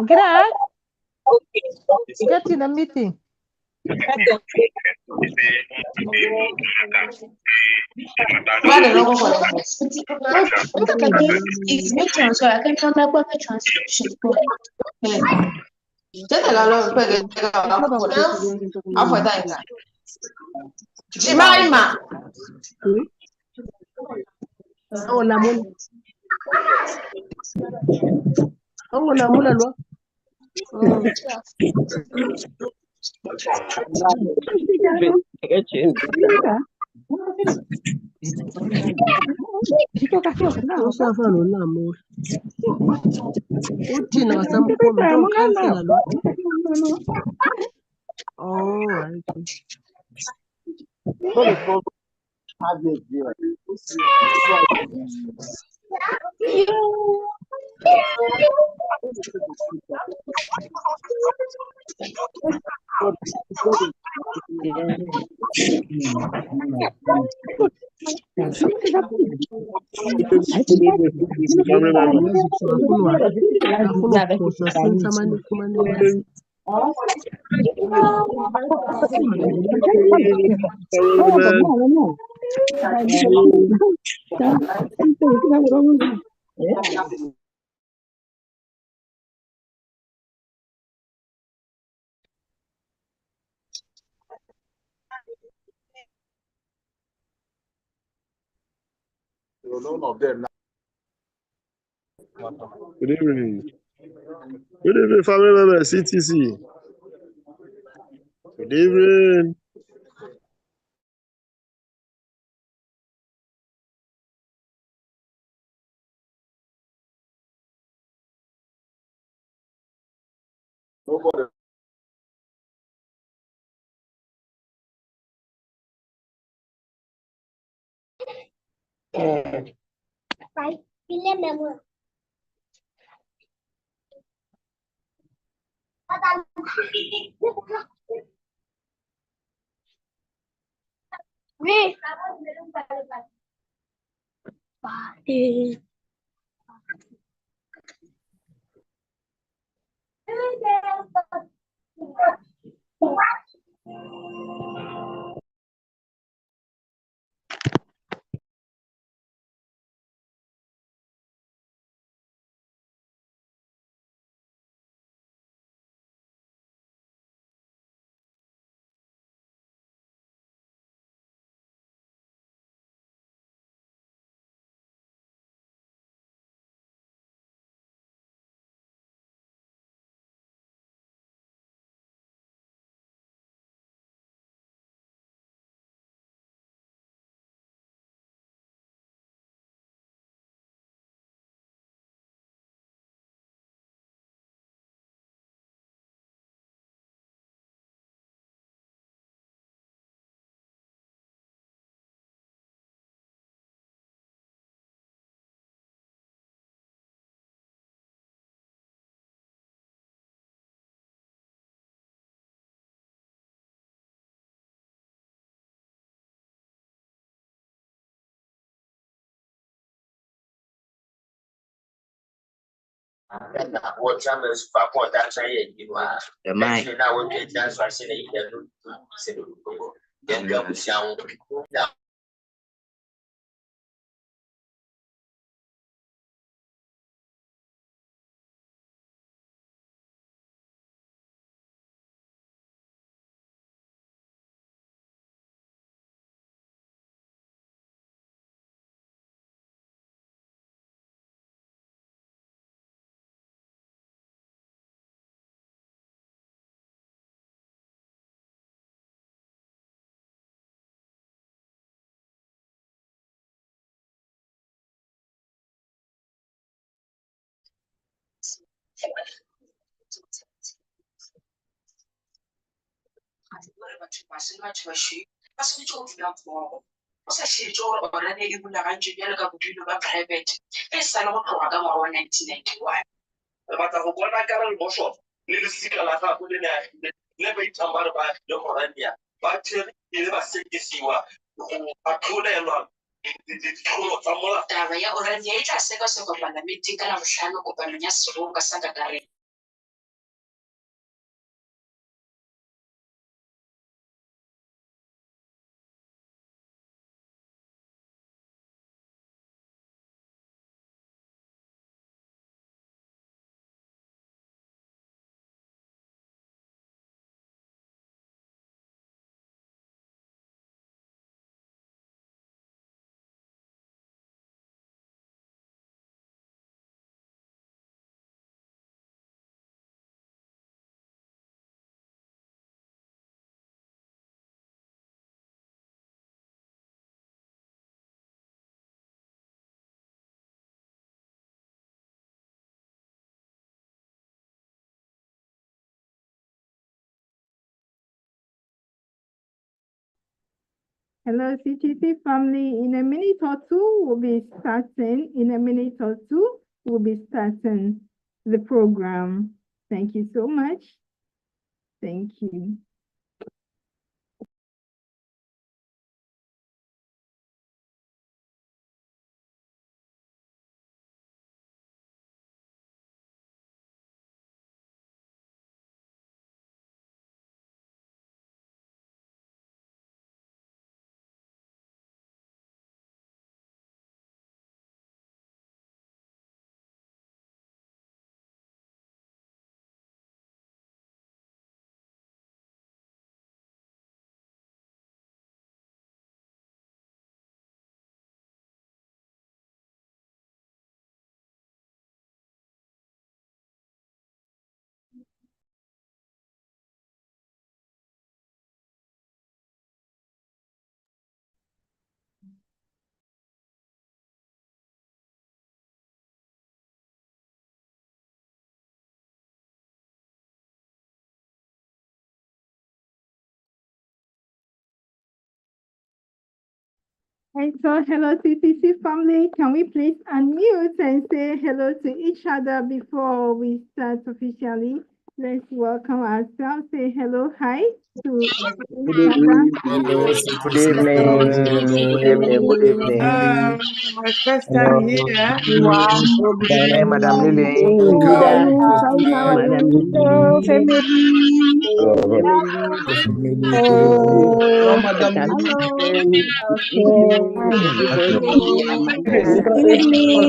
Gra, get in a meeting. None of them. Good evening. Good evening, family members, CTC. Good evening. Nobody. o sa shetse gore orane e bolagantse bjale ka bodilo ba private e sale go tloga ka ngwaga wa 1991 re batla go bona karel boshof le lesika la gago le neagile le ba ithamare ba agile morania ba therile ba sekisiwa go atlholelwa ditlholo tsa molao taba ya orania e tla sekasekwa palamenteng ka labotlhano kopanong ya seroka sa kakareng. Hello, CTC family. In a minute or two, we'll be starting. We'll be starting the program. Thank you so much. Thank you. And so, hello, CTC family. Can we please unmute and say hello to each other before we start officially? Let's welcome ourselves. Say hello, hi to each other. Hello, Good evening. Good evening. Good evening. My first Hello. time here. Wow. Good Down there, Madam evening. Lily. Good Welcome. evening. How are Madam you, Lily. family? Family. good evening. Hello, Oh, Madam Lee. Fantastic. okay. Everybody, Good Amanda. Good evening.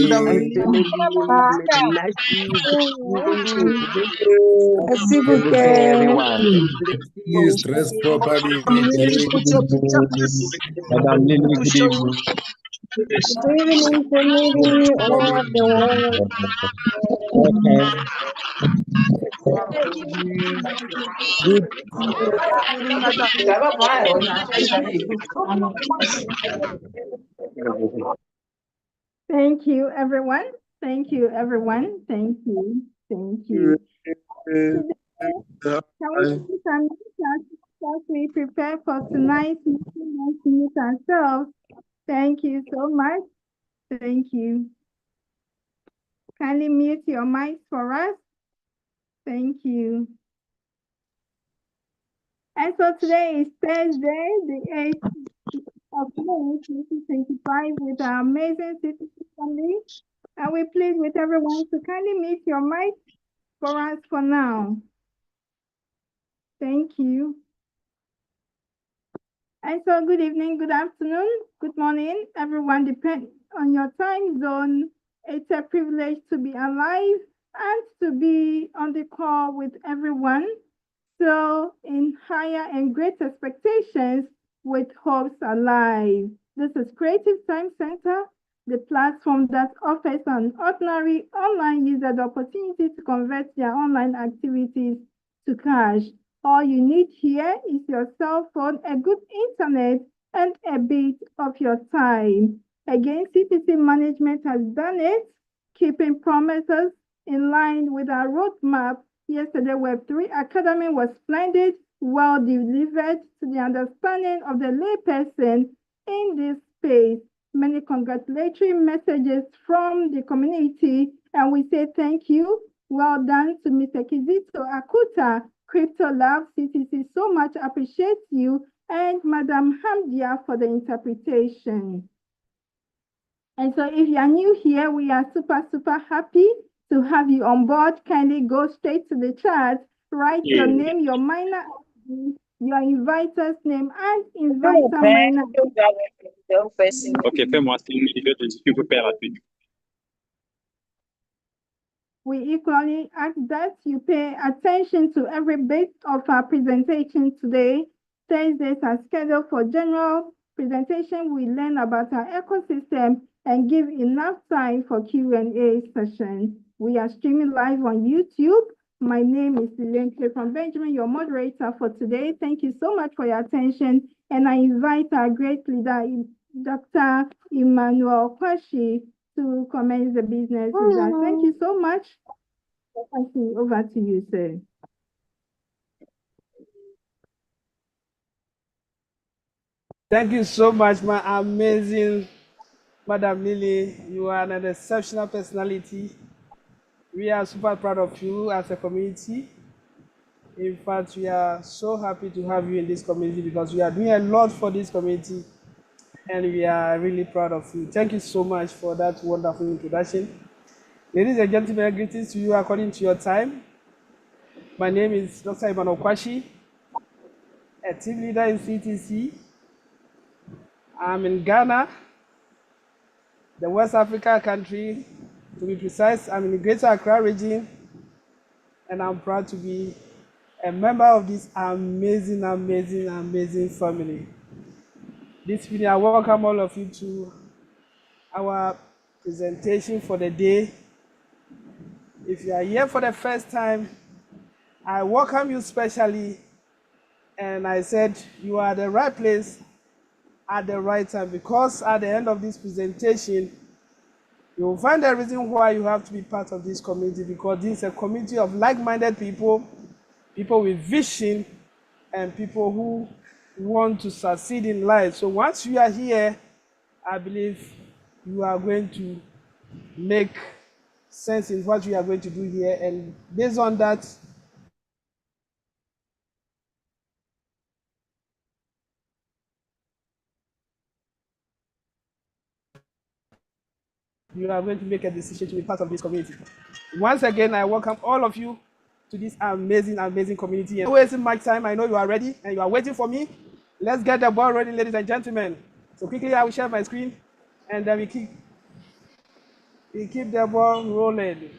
Madam evening. And Lee. family. Nasi. Good evening. Merci Good evening, beaucoup. everyone. Please dress properly. Madam Lee, put your picture, please. Madam I Lily, want to good show you. evening. Good evening, family all of the world. Okay. Good Thank you, everyone. Thank you, everyone. Thank you. Thank you. evening. Today, can we please unmute as we prepare for tonight's meeting and mute ourselves? Thank you so much. Thank you. Kindly mute your mics for us. Thank you. And so today is Thursday, the 8th of May, 2025, with our amazing city family. And we plead with everyone to kindly mute your mic for us for now. Thank you. And so good evening, good afternoon, good morning, everyone, depend on your time zone. It's a privilege to be alive and to be on the call with everyone. So in higher and great expectations with hopes alive. This is Creative Time Center, the platform that offers an ordinary online user the opportunity to convert their online activities to cash. All you need here is your cell phone, a good internet, and a bit of your time. Again, CTC management has done it, keeping promises in line with our roadmap. Yesterday, Web3 Academy was splendid. well delivered to the understanding of the layperson in this space. Many congratulatory messages from the community, and we say thank you. Well done to Mr. Kizito Akuta, Crypto Lab CTC. So much appreciate you, and Madam Hamdia for the interpretation. And so if you are new here, we are super happy to have you on board. Kindly go straight to the chat, write your name, your minor ID, your inviter's name, and inviter minor. Ok, fais-moi signe, tu peux faire la suite. We equally ask that you pay attention to every bit of our presentation today. Thursdays are scheduled for general presentation. We learn about our ecosystem and give enough time for Q&A session. We are streaming live on YouTube. My name is Elaine from Benjamin, your moderator for today. Thank you so much for your attention. And I invite our great leader, Dr. Emmanuel Kwashi, to commence the business with us. Thank you so much. Over to you, sir. Thank you so much, my amazing Madam Lily. You are an exceptional personality. We are super proud of you as a community. In fact, we are so happy to have you in this community because we are doing a lot for this community and we are really proud of you. Thank you so much for that wonderful introduction. Ladies and gentlemen, greetings to you according to your time. My name is Dr. Emmanuel Kwashi, a team leader in CTC. I'm in Ghana, the West Africa country. To be precise, I'm in the Greater Accra region, and I'm proud to be a member of this amazing family. This evening, I welcome all of you to our presentation for the day. If you are here for the first time, I welcome you specially, and I said you are at the right place at the right time, because at the end of this presentation, you will find the reason why you have to be part of this community, because this is a community of like-minded people, people with vision, and people who want to succeed in life. So once you are here, I believe you are going to make sense in what we are going to do here. And based on that, you are going to make a decision to be part of this community. Once again, I welcome all of you to this amazing community. And not wasting much time, I know you are ready and you are waiting for me. Let's get the ball ready, ladies and gentlemen. So quickly, I will share my screen, and then we keep the ball rolling.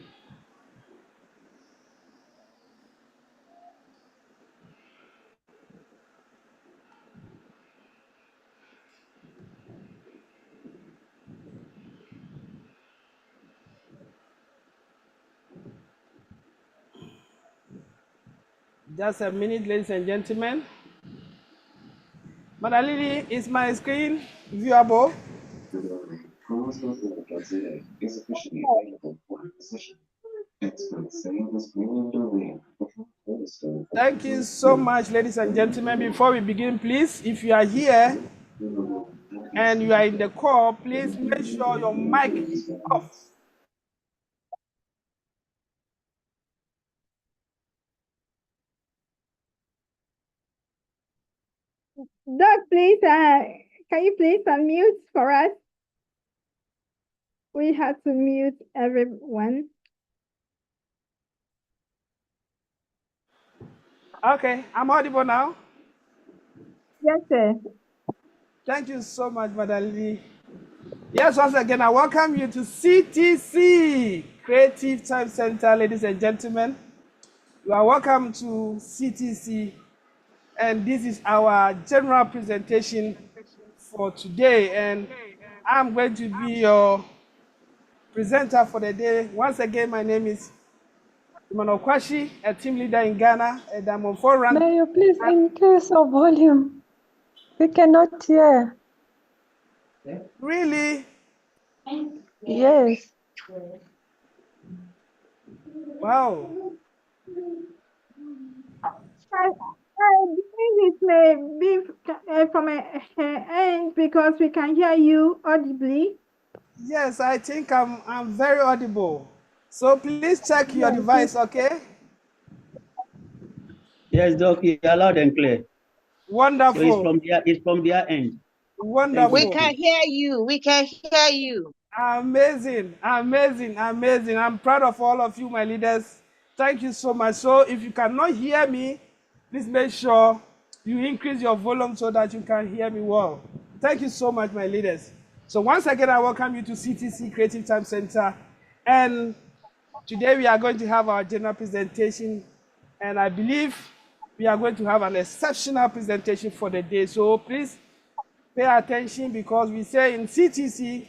Just a minute, ladies and gentlemen. Madam Lily, is my screen viewable? Is officially available for acquisition. Experts say this may underway before Wednesday. Thank you so much, ladies and gentlemen. Before we begin, please, if you are here and you are in the call, please make sure your mic is off. Doug, please, can you please unmute for us? We have to mute everyone. Okay, I'm audible now. Yes, sir. Thank you so much, Madam Lee. Yes, once again, I welcome you to CTC, Creative Time Center, ladies and gentlemen. You are welcome to CTC, and this is our general presentation for today. And I'm going to be your presenter for the day. Once again, my name is Emmanuel Kwashi, a team leader in Ghana, and I'm on forerun. May you please increase your volume? We cannot hear. Really? Yes. Wow. I believe it may be from her end because we can hear you audibly. Yes, I think I'm very audible. So please check your device, okay? Yes, Doc, you are loud and clear. So Wonderful. it's from their end. We Wonderful. can hear you. We can hear you. Amazing, amazing, amazing. I'm proud of all of you, my leaders. Thank you so much. So if you cannot hear me, please make sure you increase your volume so that you can hear me well. Thank you so much, my leaders. So once again, I welcome you to CTC Creative Time Center. And today we are going to have our general presentation. And I believe we are going to have an exceptional presentation for the day. So please pay attention because we say in CTC,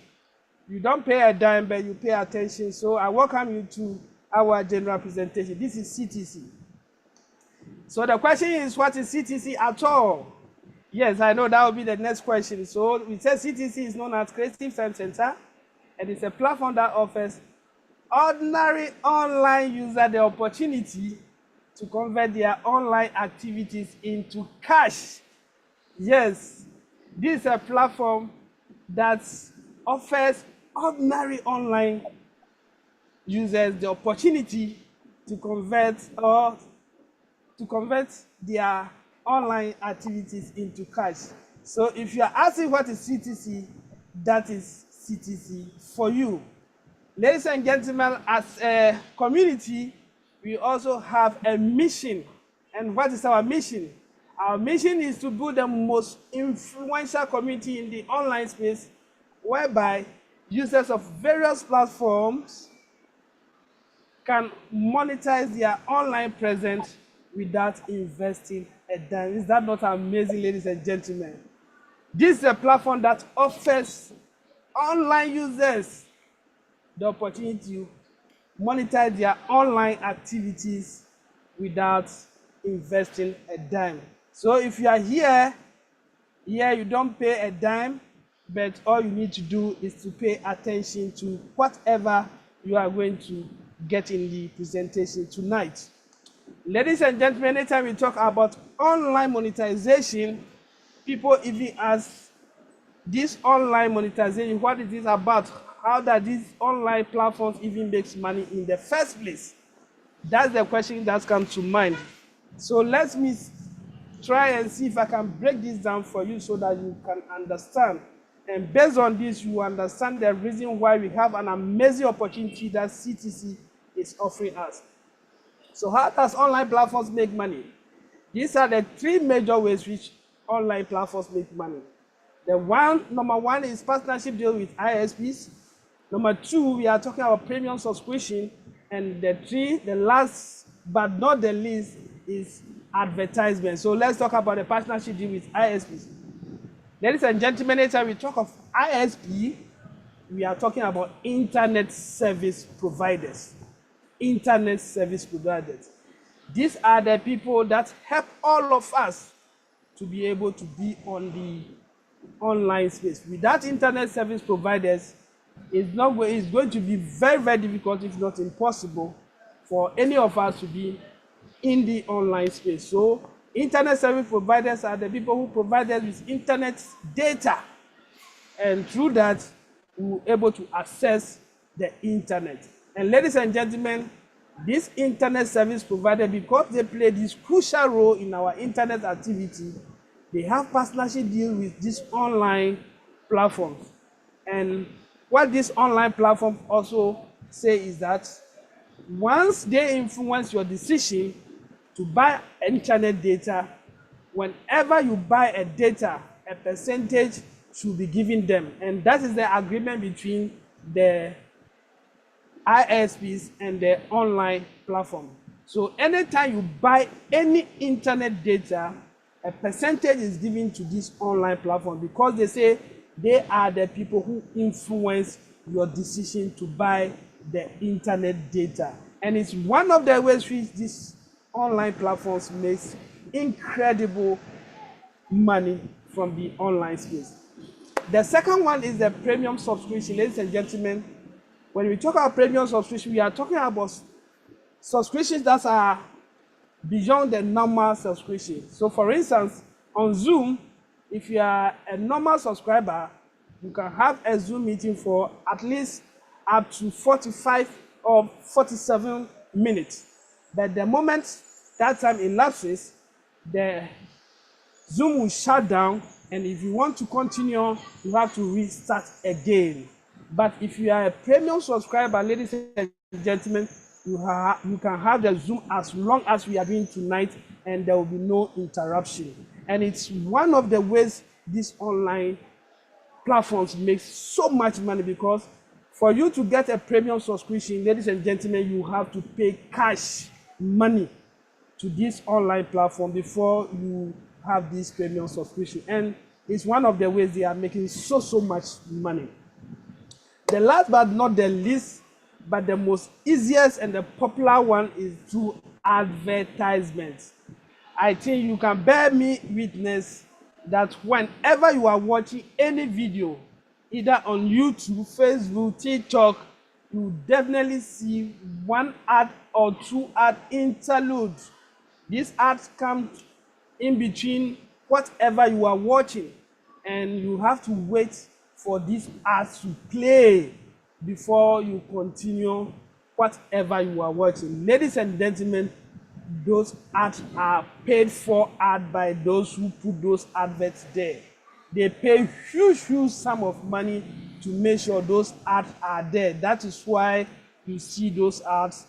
you don't pay a dime, but you pay attention. So I welcome you to our general presentation. This is CTC. So the question is, what is CTC at all? Yes, I know that will be the next question. So we said CTC is known as Creative Time Center, and it's a platform that offers ordinary online users the opportunity to convert their online activities into cash. Yes, this is a platform that offers ordinary online users the opportunity to convert their online activities into cash. So if you are asking what is CTC, that is CTC for you. Ladies and gentlemen, as a community, we also have a mission. And what is our mission? Our mission is to build the most influential community in the online space, whereby users of various platforms can monetize their online presence without investing a dime. Is that not amazing, ladies and gentlemen? This is a platform that offers online users the opportunity to monetize their online activities without investing a dime. So if you are here, you don't pay a dime, but all you need to do is to pay attention to whatever you are going to get in the presentation tonight. Ladies and gentlemen, anytime we talk about online monetization, people even ask, this online monetization, what is this about? How does these online platforms even make money in the first place? That's the question that comes to mind. So let me try and see if I can break this down for you so that you can understand. And based on this, you understand the reason why we have an amazing opportunity that CTC is offering us. So how does online platforms make money? These are the three major ways which online platforms make money. Number one is partnership deal with ISPs. Number two, we are talking about premium subscription. And the last but not the least, is advertisement. So let's talk about the partnership deal with ISPs. Ladies and gentlemen, anytime we talk of ISP, we are talking about internet service providers. Internet service providers. These are the people that help all of us to be able to be on the online space. Without internet service providers, it's going to be very, very difficult, if not impossible, for any of us to be in the online space. So internet service providers are the people who provide us with internet data, and through that, we're able to access the internet. And ladies and gentlemen, this internet service provider, because they play this crucial role in our internet activity, they have partnership deal with these online platforms. And what this online platform also say is that once they influence your decision to buy internet data, whenever you buy a data, a percentage should be given them. And that is the agreement between the ISPs and the online platform. So anytime you buy any internet data, a percentage is given to this online platform, because they say they are the people who influence your decision to buy the internet data. And it's one of the ways which these online platforms makes incredible money from the online space. The second one is the premium subscription. Ladies and gentlemen, when we talk about premium subscription, we are talking about subscriptions that are beyond the normal subscription. So for instance, on Zoom, if you are a normal subscriber, you can have a Zoom meeting for at least up to 45 or 47 minutes. But the moment that time elapses, the Zoom will shut down, and if you want to continue, you have to restart again. But if you are a premium subscriber, ladies and gentlemen, you can have the Zoom as long as we are doing tonight, and there will be no interruption. And it's one of the ways these online platforms make so much money, because for you to get a premium subscription, ladies and gentlemen, you have to pay cash money to this online platform before you have this premium subscription. And it's one of the ways they are making so much money. The last but not the least, but the most easiest and the popular one is through advertisements. I think you can bear me witness that whenever you are watching any video, either on YouTube, Facebook, TikTok, you definitely see one ad or two ad interlude. These ads come in between whatever you are watching, and you have to wait for these ads to play before you continue whatever you are watching. Ladies and gentlemen, those ads are paid for ad by those who put those adverts there. They pay huge sum of money to make sure those ads are there. That is why you see those ads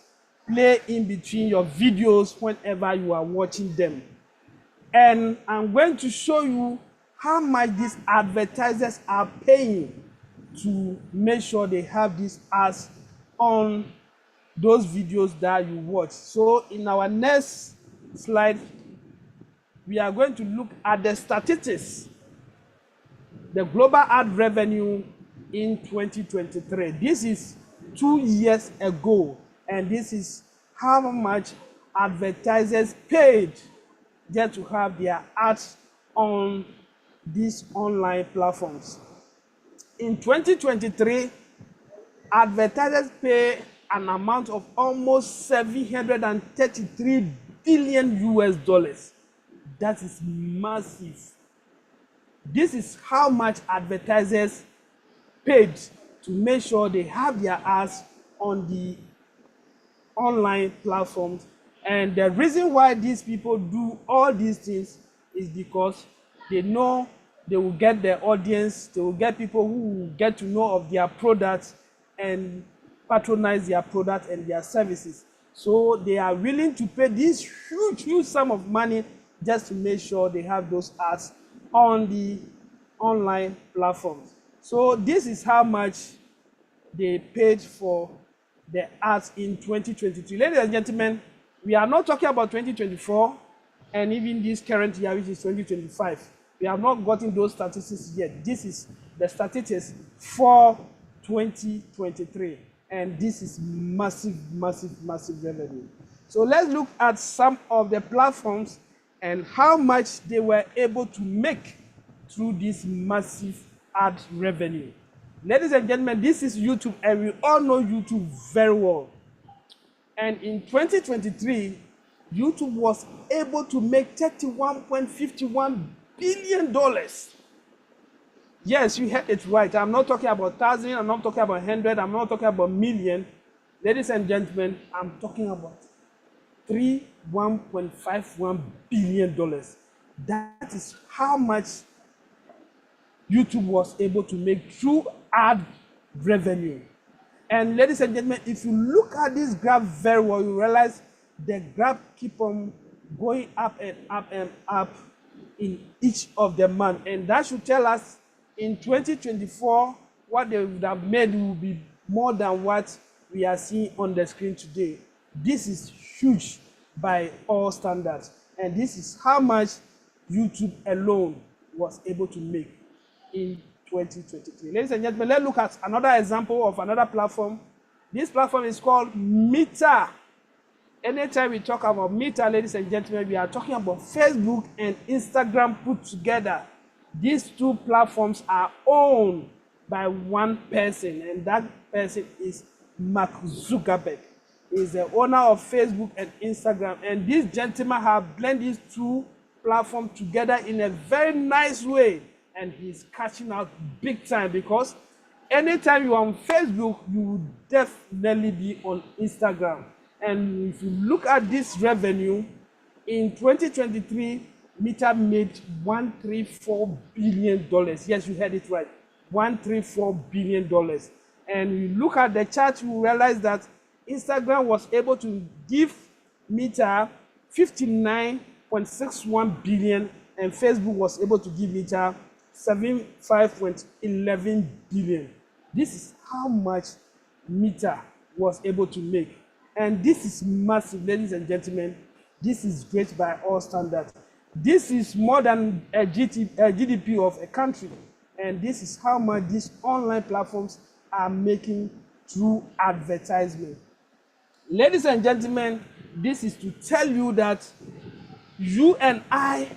play in between your videos whenever you are watching them. And I'm going to show you how much these advertisers are paying to make sure they have these ads on those videos that you watch. So in our next slide, we are going to look at the statistics, the global ad revenue in 2023. This is 2 years ago, and this is how much advertisers paid just to have their ads on these online platforms. In 2023, advertisers pay an amount of almost 733 billion US dollars. That is massive. This is how much advertisers paid to make sure they have their ads on the online platforms. And the reason why these people do all these things is because they know they will get their audience, they will get people who will get to know of their products and patronize their products and their services. So they are willing to pay this huge sum of money just to make sure they have those ads on the online platforms. So this is how much they paid for the ads in 2023. Ladies and gentlemen, we are not talking about 2024 and even this current year, which is 2025. We have not gotten those statistics yet. This is the statistics for 2023. And this is massive revenue. So let's look at some of the platforms and how much they were able to make through this massive ad revenue. Ladies and gentlemen, this is YouTube, and we all know YouTube very well. And in 2023, YouTube was able to make $31.51 billion. Yes, you heard it right. I'm not talking about thousand, I'm not talking about hundred, I'm not talking about million. Ladies and gentlemen, I'm talking about $1.51 billion. That is how much YouTube was able to make through ad revenue. And ladies and gentlemen, if you look at this graph very well, you realize the graph keep on going up and up and up in each of the months. And that should tell us in 2024, what they would have made will be more than what we are seeing on the screen today. This is huge by all standards. And this is how much YouTube alone was able to make in 2023. Ladies and gentlemen, let's look at another example of another platform. This platform is called Meta. Anytime we talk about Meta, ladies and gentlemen, we are talking about Facebook and Instagram put together. These two platforms are owned by one person, and that person is Mark Zuckerberg. is the owner of Facebook and Instagram. And this gentleman have blended these two platforms together in a very nice way. And he's catching out big time, because anytime you're on Facebook, you will definitely be on Instagram. And if you look at this revenue, in 2023, Meta made $134 billion. Yes, you heard it right. $134 billion. And you look at the chart, you realize that Instagram was able to give Meta 59.61 billion, and Facebook was able to give Meta 75.11 billion. This is how much Meta was able to make. And this is massive, ladies and gentlemen. This is great by all standards. This is more than a GDP of a country. And this is how much these online platforms are making through advertisement. Ladies and gentlemen, this is to tell you that you and I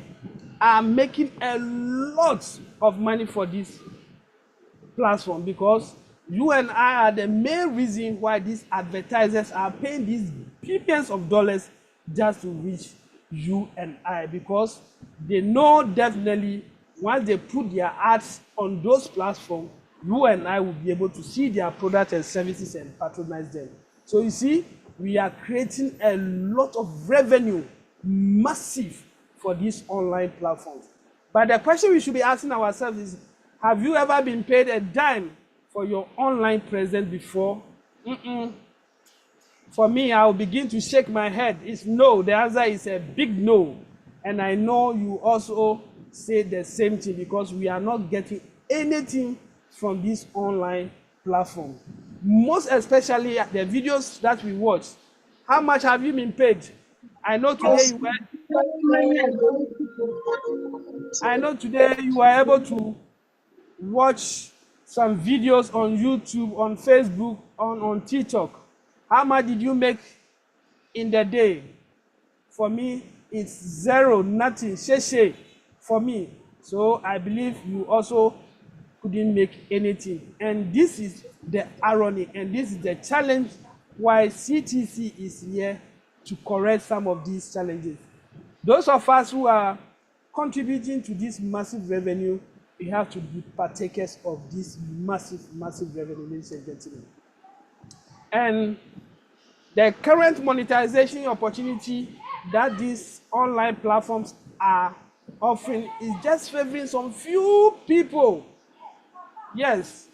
are making a lot of money for this platform, because you and I are the main reason why these advertisers are paying these billions of dollars just to reach you and I, because they know definitely once they put their ads on those platforms, you and I will be able to see their products and services and patronize them. So you see, we are creating a lot of revenue, massive, for these online platforms. But the question we should be asking ourselves is, have you ever been paid a dime for your online presence before? For me, I'll begin to shake my head. It's no. The answer is a big no. And I know you also say the same thing, because we are not getting anything from this online platform. Most especially the videos that we watch. How much have you been paid? I know today you were able to watch some videos on YouTube, on Facebook, on TikTok. How much did you make in the day? For me, it's zero, nothing, sheshe for me. So I believe you also couldn't make anything. And this is the irony, and this is the challenge why CTC is here to correct some of these challenges. Those of us who are contributing to this massive revenue, we have to be partakers of this massive revenue, ladies and gentlemen. And the current monetization opportunity that these online platforms are offering is just favoring some few people. Yes,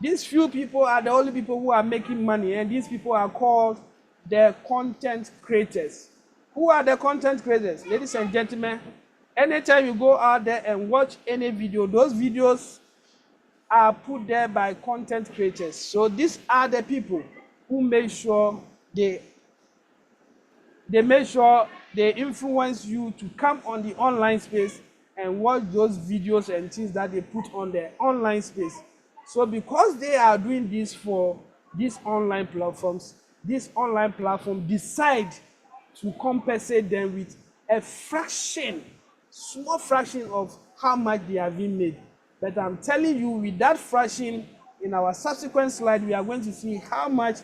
these few people are the only people who are making money, and these people are called the content creators. Who are the content creators? Ladies and gentlemen, anytime you go out there and watch any video, those videos are put there by content creators. So these are the people who make sure they influence you to come on the online space and watch those videos and things that they put on the online space. So because they are doing this for these online platforms, this online platform decide to compensate them with a fraction, small fraction of how much they have been made. But I'm telling you, with that fraction, in our subsequent slide, we are going to see how much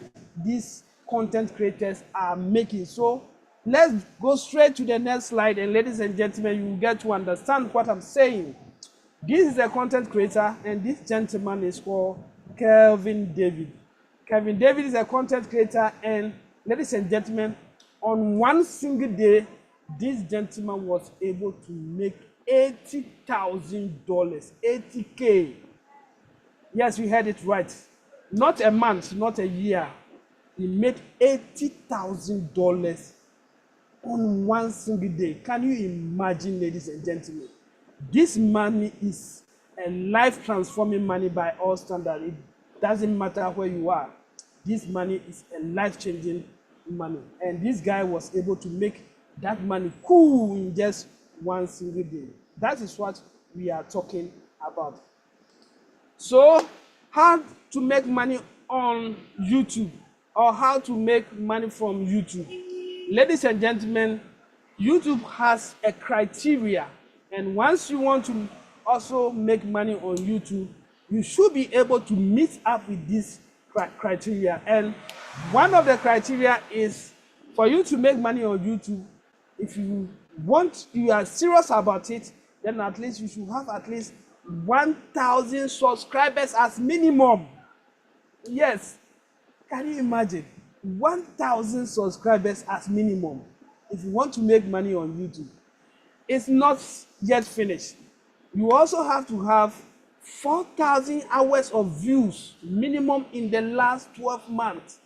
these content creators are making. So let's go straight to the next slide, and ladies and gentlemen, you will get to understand what I'm saying. This is a content creator, and this gentleman is called Kelvin David. Kelvin David is a content creator, and ladies and gentlemen, on one single day, this gentleman was able to make $80,000, $80K. Yes, we heard it right. Not a month, not a year. He made $80,000 on one single day. Can you imagine, ladies and gentlemen? This money is a life-transforming money by all standards. It doesn't matter where you are. This money is a life-changing money. And this guy was able to make that money cool in just one single day. That is what we are talking about. So, how to make money on YouTube, or how to make money from YouTube? Ladies and gentlemen, YouTube has a criteria, and once you want to also make money on YouTube, you should be able to meet up with this criteria. And One of the criteria is for you to make money on YouTube. If you are serious about it, then at least you should have at least 1,000 subscribers as minimum. Yes, can you imagine? 1,000 subscribers as minimum if you want to make money on YouTube. It's not yet finished. You also have to have 4,000 hours of views minimum in the last 12 months.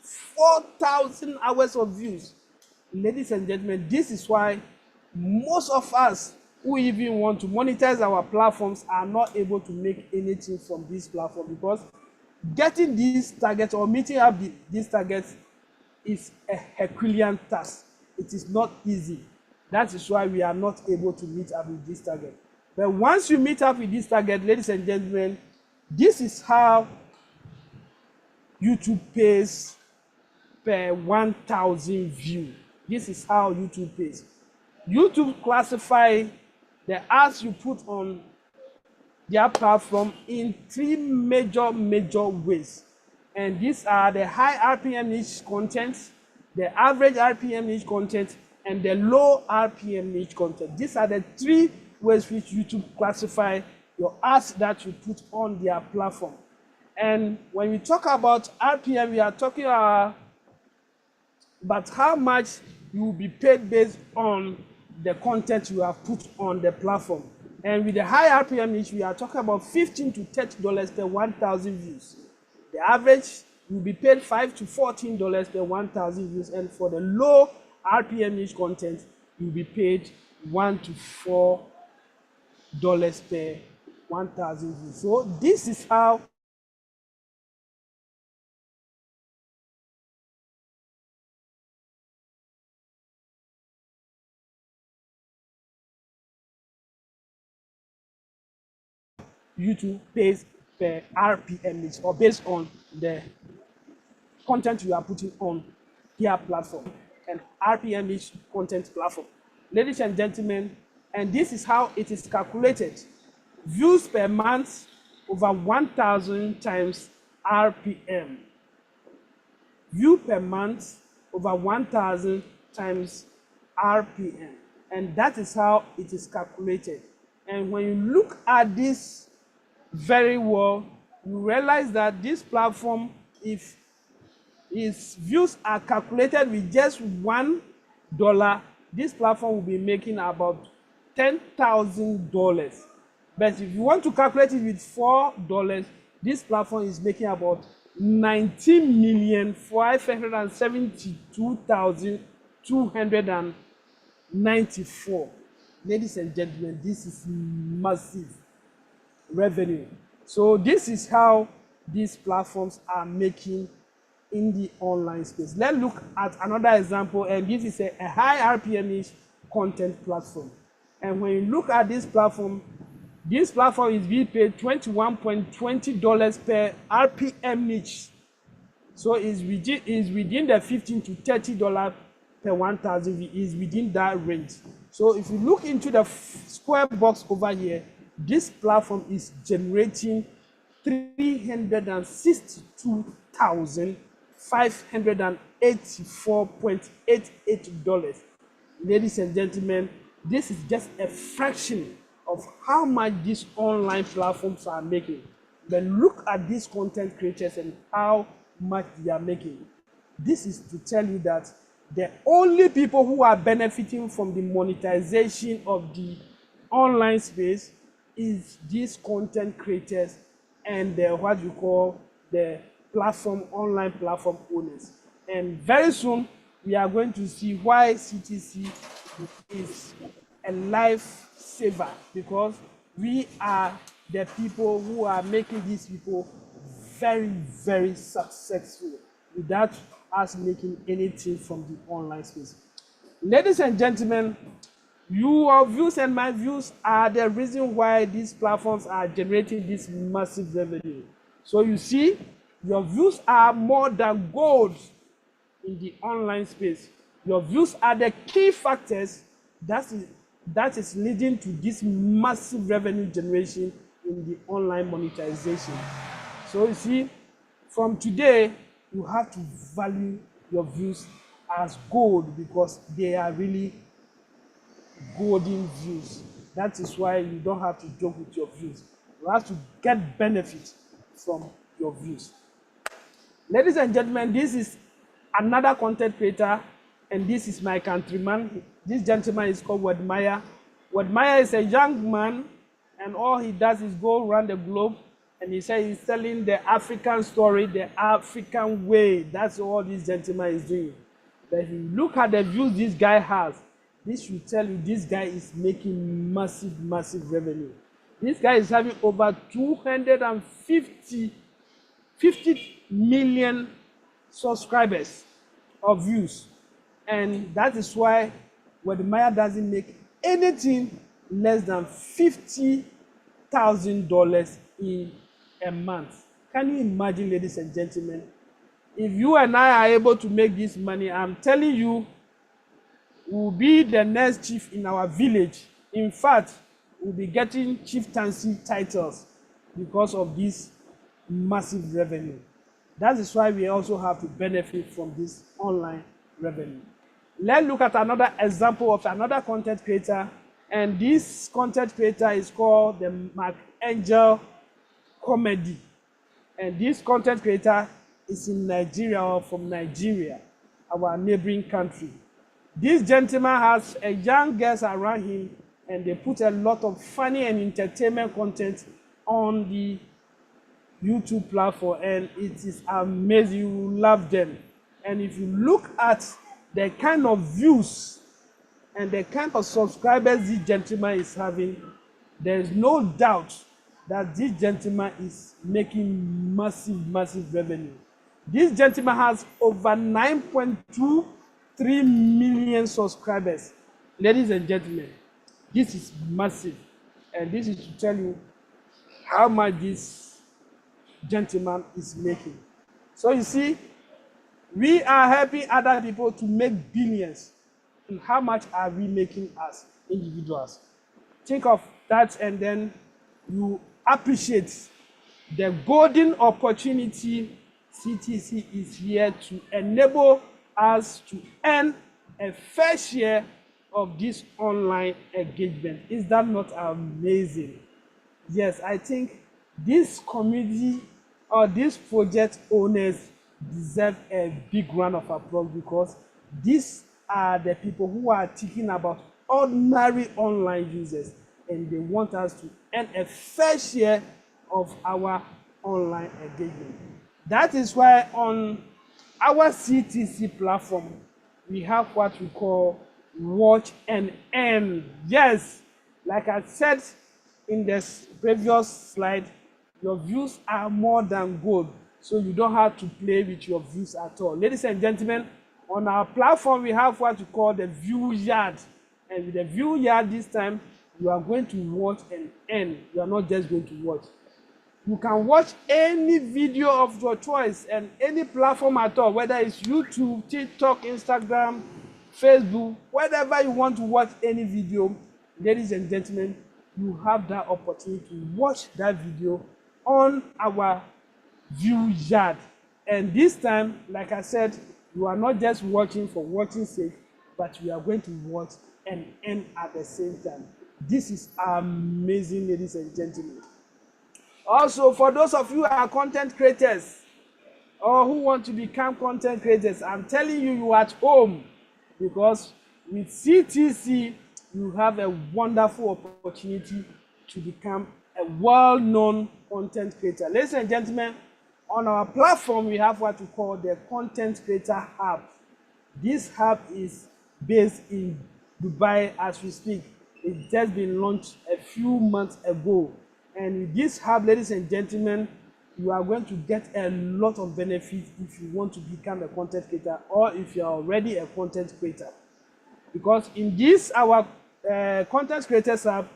4,000 hours of views. Ladies and gentlemen, this is why most of us who even want to monetize our platforms are not able to make anything from this platform, because getting these targets or meeting up these targets is a Herculean task. It is not easy. That is why we are not able to meet up with this target. But once you meet up with this target, ladies and gentlemen, this is how YouTube pays per 1,000 view. This is how YouTube pays. YouTube classify the ads you put on their platform in three major ways. And these are the high RPM niche content, the average RPM niche content, and the low RPM niche content. These are the three ways which YouTube classify your ads that you put on their platform. And when we talk about RPM, we are talking about how much you will be paid based on the content you have put on the platform. And with the high RPM niche, we are talking about $15 to $30 per 1,000 views. The average will be paid $5 to $14 per 1,000 views, and for the low RPM niche content, you'll be paid $1 to $4 per 1,000 views. So this is how YouTube pays per RPM niche, or based on the content you are putting on their platform and RPM niche content platform. Ladies and gentlemen, and this is how it is calculated. Views per month over 1,000 times RPM. View per month over 1,000 times RPM. And that is how it is calculated. And when you look at this very well, you realize that this platform, if its views are calculated with just $1, this platform will be making about $10,000. But if you want to calculate it with $4, this platform is making about 19,572,294. Ladies and gentlemen, this is massive revenue. So this is how these platforms are making in the online space. Let's look at another example, and this is a high RPM niche content platform. And when you look at this platform is being paid $21.20 per RPM niche. So it's within the $15 to $30 per 1,000 is within that range. So if you look into the square box over here, this platform is generating $362,584.88. Ladies and gentlemen, this is just a fraction of how much these online platforms are making. But look at these content creators and how much they are making. This is to tell you that the only people who are benefiting from the monetization of the online space is these content creators and what you call the online platform owners. And very soon, we are going to see why CTC is a lifesaver, because we are the people who are making these people very, very successful without us making anything from the online space. Ladies and gentlemen, your views and my views are the reason why these platforms are generating this massive revenue. So you see, your views are more than gold in the online space. Your views are the key factors that is leading to this massive revenue generation in the online monetization. So you see, from today, you have to value your views as gold because they are really golden views. That is why you don't have to joke with your views. You have to get benefit from your views. Ladies and gentlemen, this is another content creator, and this is my countryman. This gentleman is called Wedmaya. Wedmaya is a young man, and all he does is go around the globe, and he says he's telling the African story, the African way. That's all this gentleman is doing. But if you look at the views this guy has, this will tell you this guy is making massive, massive revenue. This guy is having over 50 million subscribers or views. And that is why Wedmaya doesn't make anything less than $50,000 in a month. Can you imagine, ladies and gentlemen? If you and I are able to make this money, I'm telling you, we'll be the next chief in our village. In fact, we'll be getting chieftaincy titles because of this massive revenue. That is why we also have to benefit from this online revenue. Let's look at another example of another content creator, and this content creator is called the Mark Angel Comedy. And this content creator is in Nigeria or from Nigeria, our neighboring country. This gentleman has a young girls around him, and they put a lot of funny and entertainment content on the YouTube platform, and it is amazing. You will love them. And if you look at the kind of views and the kind of subscribers this gentleman is having, there is no doubt that this gentleman is making massive, massive revenue. This gentleman has over 9.23 million subscribers. Ladies and gentlemen, this is massive. And this is to tell you how much this gentleman is making. So you see, we are helping other people to make billions. And how much are we making as individuals? Think of that, and then you appreciate the golden opportunity CTC is here to enable us to earn a fair share of this online engagement. Is that not amazing? Yes, I think this community or these project owners deserve a big round of applause because these are the people who are thinking about ordinary online users, and they want us to earn a fair share of our online engagement. That is why on our CTC platform, we have what we call Watch and Earn. Yes, like I said in the previous slide, your views are more than gold, so you don't have to play with your views at all. Ladies and gentlemen, on our platform, we have what we call the view yard. And with the view yard this time, you are going to watch and earn. You are not just going to watch. You can watch any video of your choice and any platform at all, whether it's YouTube, TikTok, Instagram, Facebook, whatever you want to watch any video. Ladies and gentlemen, you have that opportunity to watch that video on our view yard. And this time, like I said, you are not just watching for watching sake, but you are going to watch and earn at the same time. This is amazing, ladies and gentlemen. Also, for those of you who are content creators or who want to become content creators, I'm telling you, you are at home, because with CTC, you have a wonderful opportunity to become a well-known content creator. Ladies and gentlemen, on our platform, we have what we call the Content Creator Hub. This hub is based in Dubai as we speak. It's just been launched a few months ago. And with this hub, ladies and gentlemen, you are going to get a lot of benefits if you want to become a content creator or if you are already a content creator. Because in this, our content creators hub,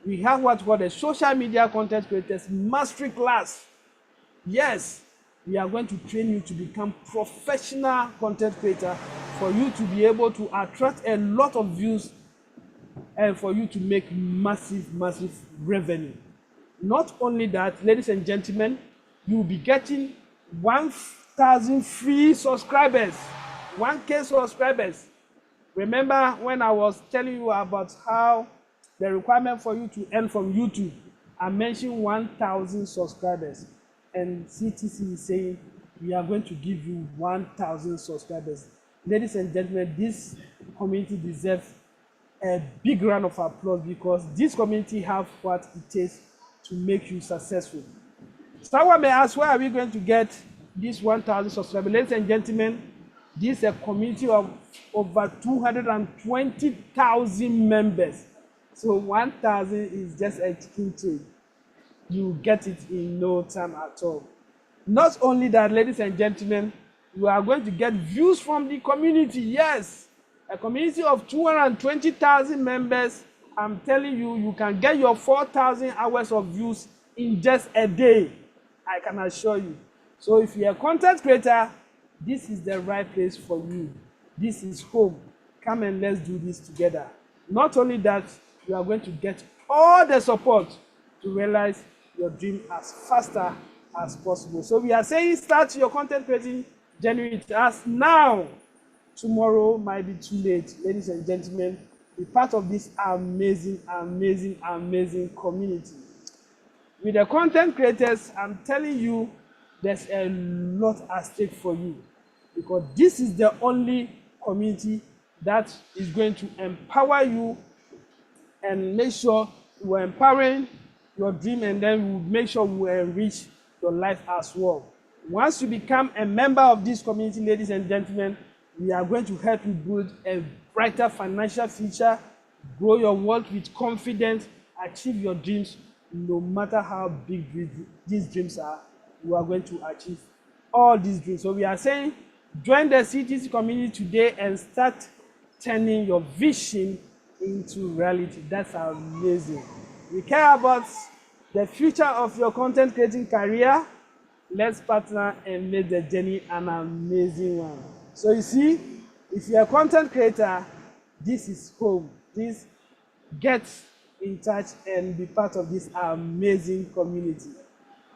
we have what's called a social media content creators mastery class. Yes, we are going to train you to become professional content creator for you to be able to attract a lot of views and for you to make massive, massive revenue. Not only that, ladies and gentlemen, you will be getting 1,000 free subscribers, 1K subscribers. Remember when I was telling you about how the requirement for you to earn from YouTube, I mentioned 1,000 subscribers, and CTC is saying we are going to give you 1,000 subscribers. Ladies and gentlemen, this community deserves a big round of applause because this community have what it takes to make you successful. Someone may ask, where are we going to get this 1,000 subscribers? Ladies and gentlemen, this is a community of over 220,000 members. So 1,000 is just a chicken trade. You get it in no time at all. Not only that, ladies and gentlemen, you are going to get views from the community. Yes, a community of 220,000 members. I'm telling you, you can get your 4,000 hours of views in just a day. I can assure you. So if you're a content creator, this is the right place for you. This is home. Come and let's do this together. Not only that, you are going to get all the support to realize your dream as faster as possible. So we are saying start your content creating journey with us now. Tomorrow might be too late. Ladies and gentlemen, be part of this amazing, amazing, amazing community. With the content creators, I'm telling you, there's a lot at stake for you because this is the only community that is going to empower you and make sure we're empowering your dream, and then we'll make sure we enrich your life as well. Once you become a member of this community, ladies and gentlemen, we are going to help you build a brighter financial future, grow your wealth with confidence, achieve your dreams. No matter how big these dreams are, you are going to achieve all these dreams. So we are saying, join the CTC community today and start turning your vision into reality. That's amazing. We care about the future of your content creating career. Let's partner and make the journey an amazing one. So you see, if you're a content creator, this is home. Please get in touch and be part of this amazing community.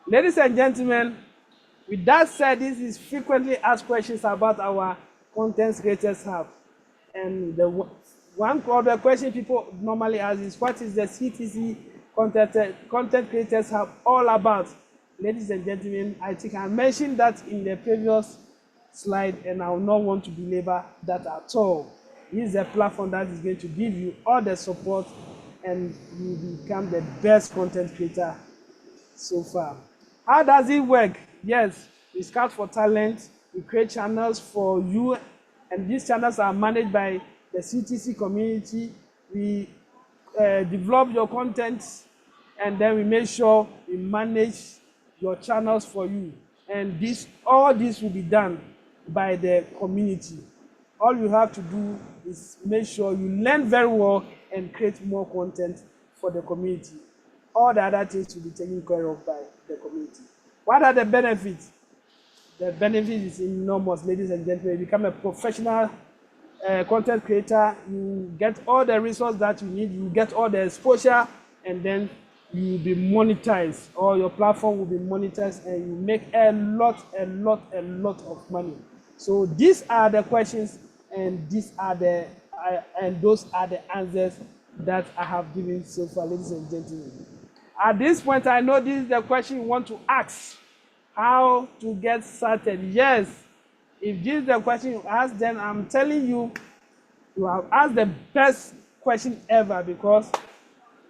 Ladies and gentlemen, with that said, this is frequently asked questions about our content creators hub. And the one other question people normally ask is, what is the CTC content creators hub all about? Ladies and gentlemen, I think I mentioned that in the previous slide, and I will not want to belabor that at all. This is a platform that is going to give you all the support and you become the best content creator so far. How does it work? Yes, we scout for talent, we create channels for you, and these channels are managed by the CTC community. We develop your content, and then we make sure we manage your channels for you. And all this will be done by the community. All you have to do is make sure you learn very well and create more content for the community. All the other things will be taken care of by the community. What are the benefits? The benefit is enormous, ladies and gentlemen. You become a professional content creator. You get all the resources that you need. You get all the exposure, and then you will be monetized. Or your platform will be monetized, and you make a lot of money. So these are the questions, and those are the answers that I have given so far, ladies and gentlemen. At this point, I know this is the question you want to ask. How to get started? Yes, if this is the question you ask, then I'm telling you, you have asked the best question ever, because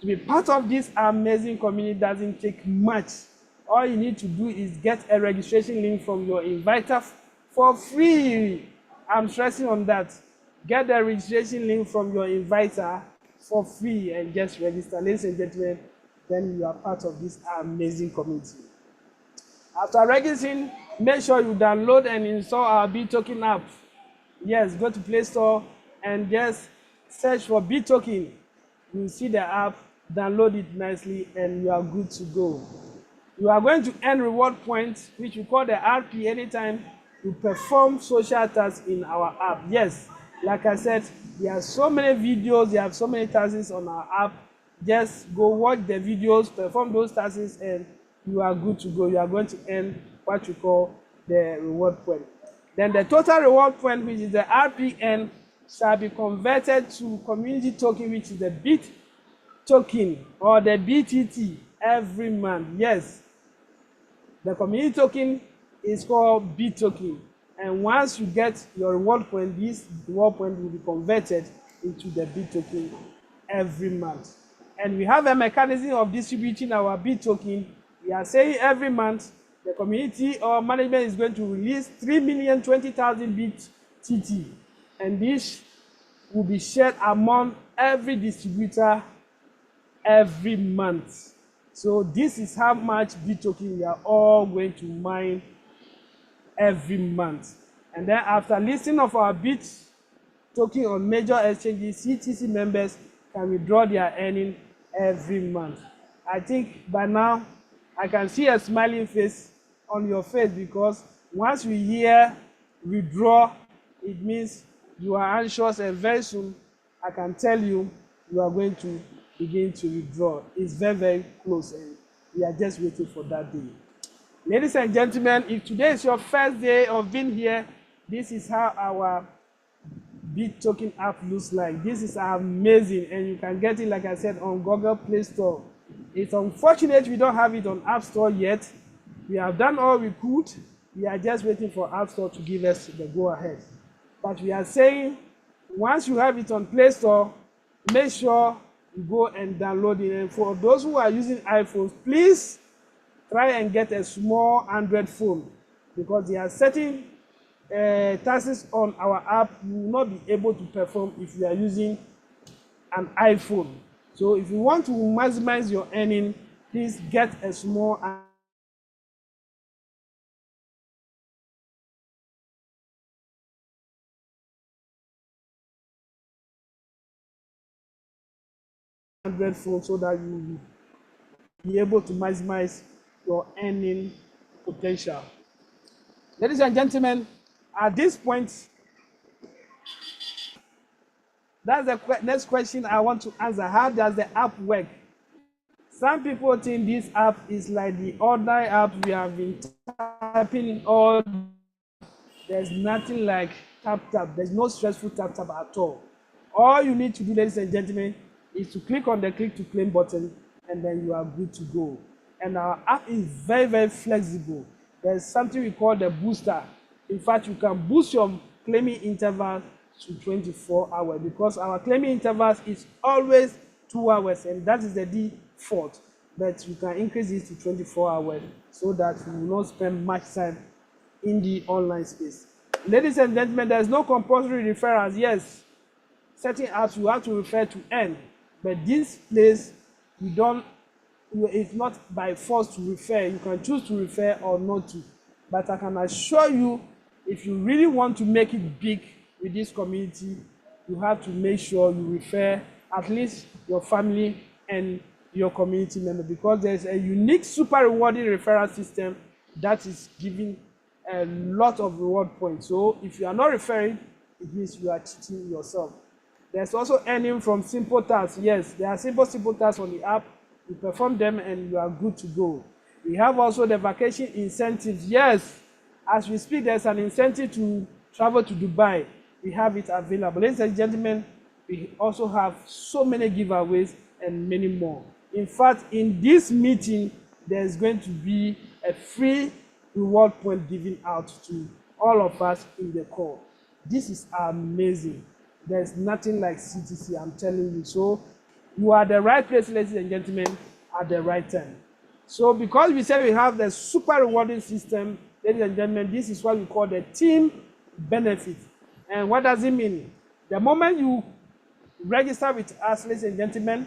to be part of this amazing community doesn't take much. All you need to do is get a registration link from your inviter for free. I'm stressing on that. Get the registration link from your inviter for free and just register. Ladies and gentlemen, then you are part of this amazing community. After registering, make sure you download and install our Bittoken app. Yes, go to Play Store and just search for Bittoken. You see the app, download it nicely, and you are good to go. You are going to earn reward points, which we call the RP, anytime you perform social tasks in our app. Yes, like I said, there are so many videos, there are so many tasks on our app. Just go watch the videos, perform those tasks, and you are good to go. You are going to earn what we call the reward point. Then the total reward point, which is the RPN, shall be converted to community token, which is the Bittoken or the BTT every month. Yes, the community token is called Bittoken. And once you get your reward point, this reward point will be converted into the Bittoken every month. And we have a mechanism of distributing our Bittoken. We are saying every month the community or management is going to release 3,020,000 BTT. And this will be shared among every distributor every month. So this is how much Bittoken we are all going to mine every month. And then after listing of our Bittoken on major exchanges, CTC members can withdraw their earning every month. I think by now I can see a smiling face on your face, because once you hear withdraw, it means you are anxious, and very soon I can tell you you are going to begin to withdraw. It's very, very close, and we are just waiting for that day. Ladies and gentlemen, if today is your first day of being here, this is how our Bittoken app looks like. This is amazing, and you can get it, like I said, on Google Play Store. It's unfortunate we don't have it on App Store yet. We have done all we could. We are just waiting for App Store to give us the go-ahead. But we are saying, once you have it on Play Store, make sure you go and download it. And for those who are using iPhones, please try and get a small Android phone, because there are certain tasks on our app you will not be able to perform if you are using an iPhone. So if you want to maximize your earning, please get a small Android phone, so that you will be able to maximize your earning potential. Ladies and gentlemen, at this point, that's the next question I want to answer. How does the app work? Some people think this app is like the ordinary app we have been typing all. There's nothing like tap. There's no stressful tap at all. All you need to do, ladies and gentlemen, is to click on the click to claim button, and then you are good to go. And our app is very, very flexible. There's something we call the booster. In fact, you can boost your claiming interval to 24 hours, because our claiming intervals is always 2 hours, and that is the default. But you can increase it to 24 hours so that you will not spend much time in the online space. Ladies and gentlemen, there is no compulsory referrals. Yes, certain apps you have to refer to earn, but this place you don't. It's not by force to refer. You can choose to refer or not to. But I can assure you, if you really want to make it big with this community, you have to make sure you refer at least your family and your community member, because there's a unique super rewarding referral system that is giving a lot of reward points. So if you are not referring, it means you are cheating yourself. There's also earning from simple tasks. Yes, there are simple tasks on the app. You perform them and you are good to go. We have also the vacation incentives. Yes, as we speak, there's an incentive to travel to Dubai. We have it available. Ladies and gentlemen, we also have so many giveaways and many more. In fact, in this meeting, there's going to be a free reward point given out to all of us in the call. This is amazing. There's nothing like CTC, I'm telling you. So you are the right place, ladies and gentlemen, at the right time. So because we say we have the super rewarding system, ladies and gentlemen, this is what we call the team benefit. And what does it mean? The moment you register with us, ladies and gentlemen,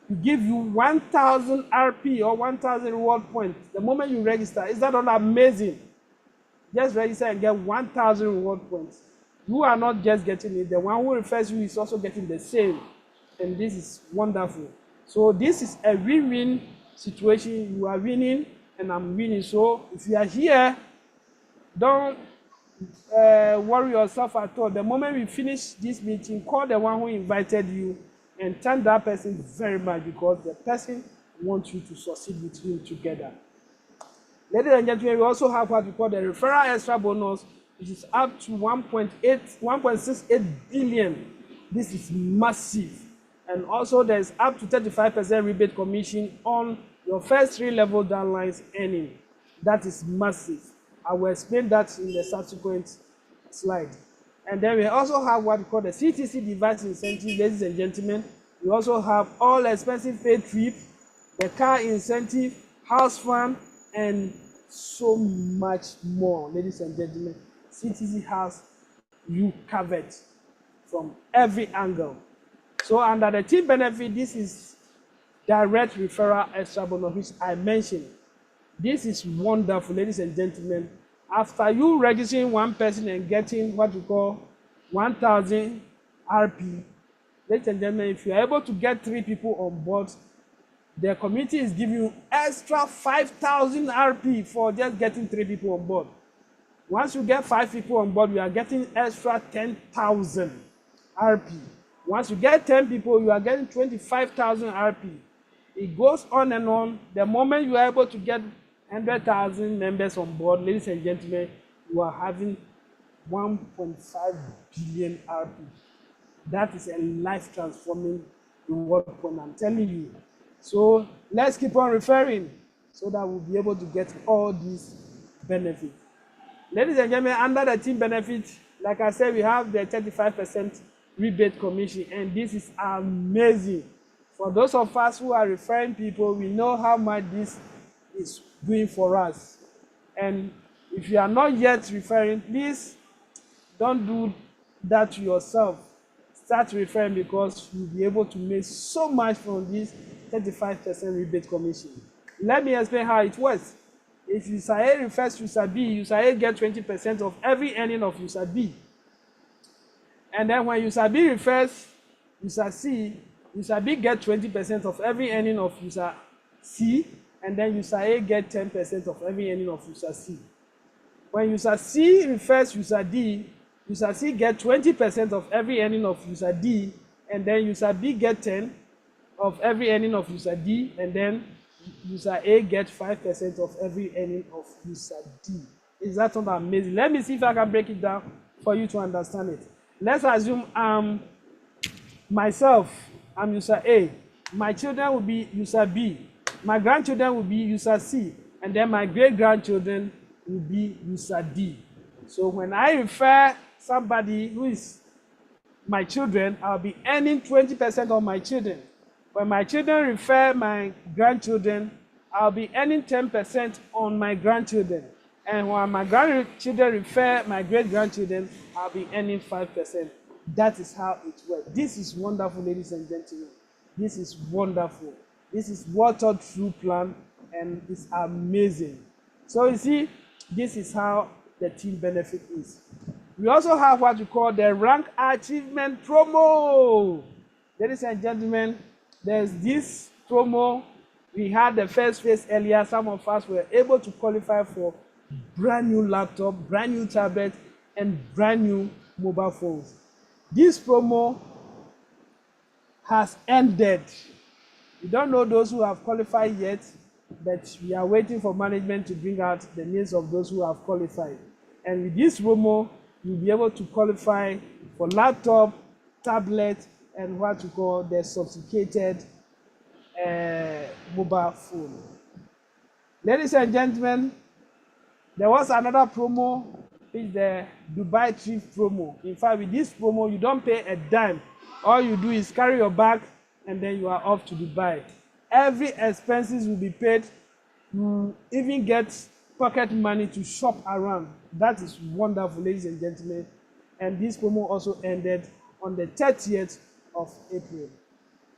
we give you 1,000 RP or 1,000 reward points. The moment you register, is that not amazing? Just register and get 1,000 reward points. You are not just getting it, the one who refers you is also getting the same. And this is wonderful. So this is a win-win situation. You are winning and I'm winning. So if you are here, don't worry yourself at all. The moment we finish this meeting, call the one who invited you and thank that person very much, because the person wants you to succeed with him together. Ladies and gentlemen, we also have what we call the referral extra bonus, which is up to 1.68 billion. This is massive. And also there's up to 35% rebate commission on your first 3 level downlines earning. That is massive. I will explain that in the subsequent slide. And then we also have what we call the CTC device incentive, ladies and gentlemen. We also have all expensive paid trip, the car incentive, house fund, and so much more, ladies and gentlemen. CTC has you covered from every angle. So under the team benefit, this is direct referral extra bonus, which I mentioned. This is wonderful, ladies and gentlemen. After you registering one person and getting what we call 1,000 RP, ladies and gentlemen, if you are able to get 3 people on board, the committee is giving you extra 5,000 RP for just getting 3 people on board. Once you get 5 people on board, you are getting extra 10,000 RP. Once you get 10 people, you are getting 25,000 RP. It goes on and on. The moment you are able to get 100,000 members on board, ladies and gentlemen, you are having 1.5 billion RP. That is a life transforming reward point, I'm telling you. So let's keep on referring so that we'll be able to get all these benefits. Ladies and gentlemen, under the team benefit, like I said, we have the 35% rebate commission, and this is amazing. For those of us who are referring people, we know how much this is doing for us. And if you are not yet referring, please don't do that to yourself. Start referring, because you'll be able to make so much from this 35% rebate commission. Let me explain how it works. If user A refers user B, user A gets 20% of every earning of user B. And then when user B refers user C, user B gets 20% of every earning of user C, and then user A gets 10% of every earning of user C. When user C refers user D, user C gets 20% of every earning of user D, and then user B gets 10 of every earning of user D, and then user A gets 5% of every earning of user D. Is that not amazing? Let me see if I can break it down for you to understand it. Let's assume myself, I'm user A. My children will be user B. My grandchildren will be user C. And then my great-grandchildren will be user D. So when I refer somebody who is my children, I'll be earning 20% of my children. When my children refer my grandchildren, I'll be earning 10% on my grandchildren. And when my grandchildren refer my great-grandchildren, I'll be earning 5%. That is how it works. This is wonderful, ladies and gentlemen. This is wonderful. This is what a true plan, and it's amazing. So you see, this is how the team benefit is. We also have what we call the rank achievement promo. Ladies and gentlemen, there's this promo. We had the first phase earlier. Some of us were able to qualify for brand new laptop, brand new tablet, and brand new mobile phones. This promo has ended. We don't know those who have qualified yet, but we are waiting for management to bring out the names of those who have qualified. And with this promo, you'll be able to qualify for laptop, tablet, and what we call the sophisticated mobile phone. Ladies and gentlemen, there was another promo, which is the Dubai trip promo. In fact, with this promo, you don't pay a dime. All you do is carry your bag, and then you are off to Dubai. Every expenses will be paid. You even get pocket money to shop around. That is wonderful, ladies and gentlemen. And this promo also ended on the 30th of April.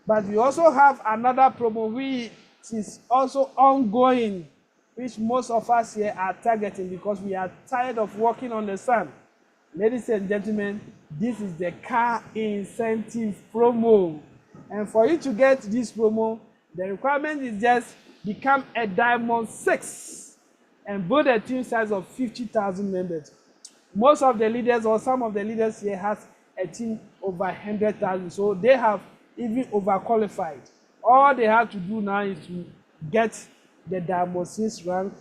But we also have another promo which is also ongoing, which most of us here are targeting because we are tired of walking on the sun. Ladies and gentlemen, this is the car incentive promo. And for you to get this promo, the requirement is just become a Diamond 6 and build a team size of 50,000 members. Most of the leaders or some of the leaders here has a team over 100,000, so they have even overqualified. All they have to do now is to get the Diamond 6 rank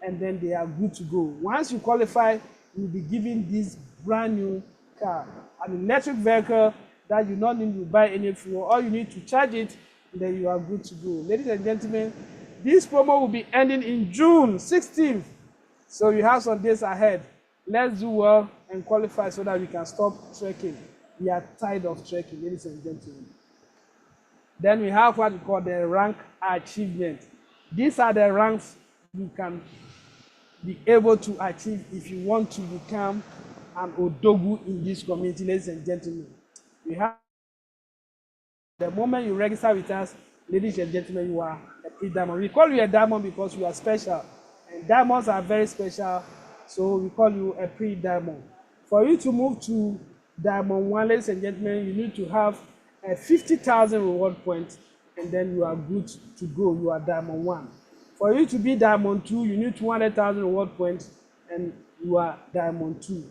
and then they are good to go. Once you qualify, you'll be given this brand new car, an electric vehicle that you not need to buy any fuel. All you need to charge it, then you are good to go. Ladies and gentlemen, this promo will be ending in June 16th. So you have some days ahead. Let's do well and qualify so that we can stop trekking. We are tired of trekking, ladies and gentlemen. Then we have what we call the rank achievement. These are the ranks you can be able to achieve if you want to become an Odogu in this community, ladies and gentlemen. We have the moment you register with us, ladies and gentlemen, you are a pre-diamond. We call you a diamond because you are special, and diamonds are very special, so we call you a pre-diamond. For you to move to Diamond 1, ladies and gentlemen, you need to have a 50,000 reward points, and then you are good to go. You are Diamond 1. For you to be Diamond 2, you need 200,000 reward points, and you are Diamond 2.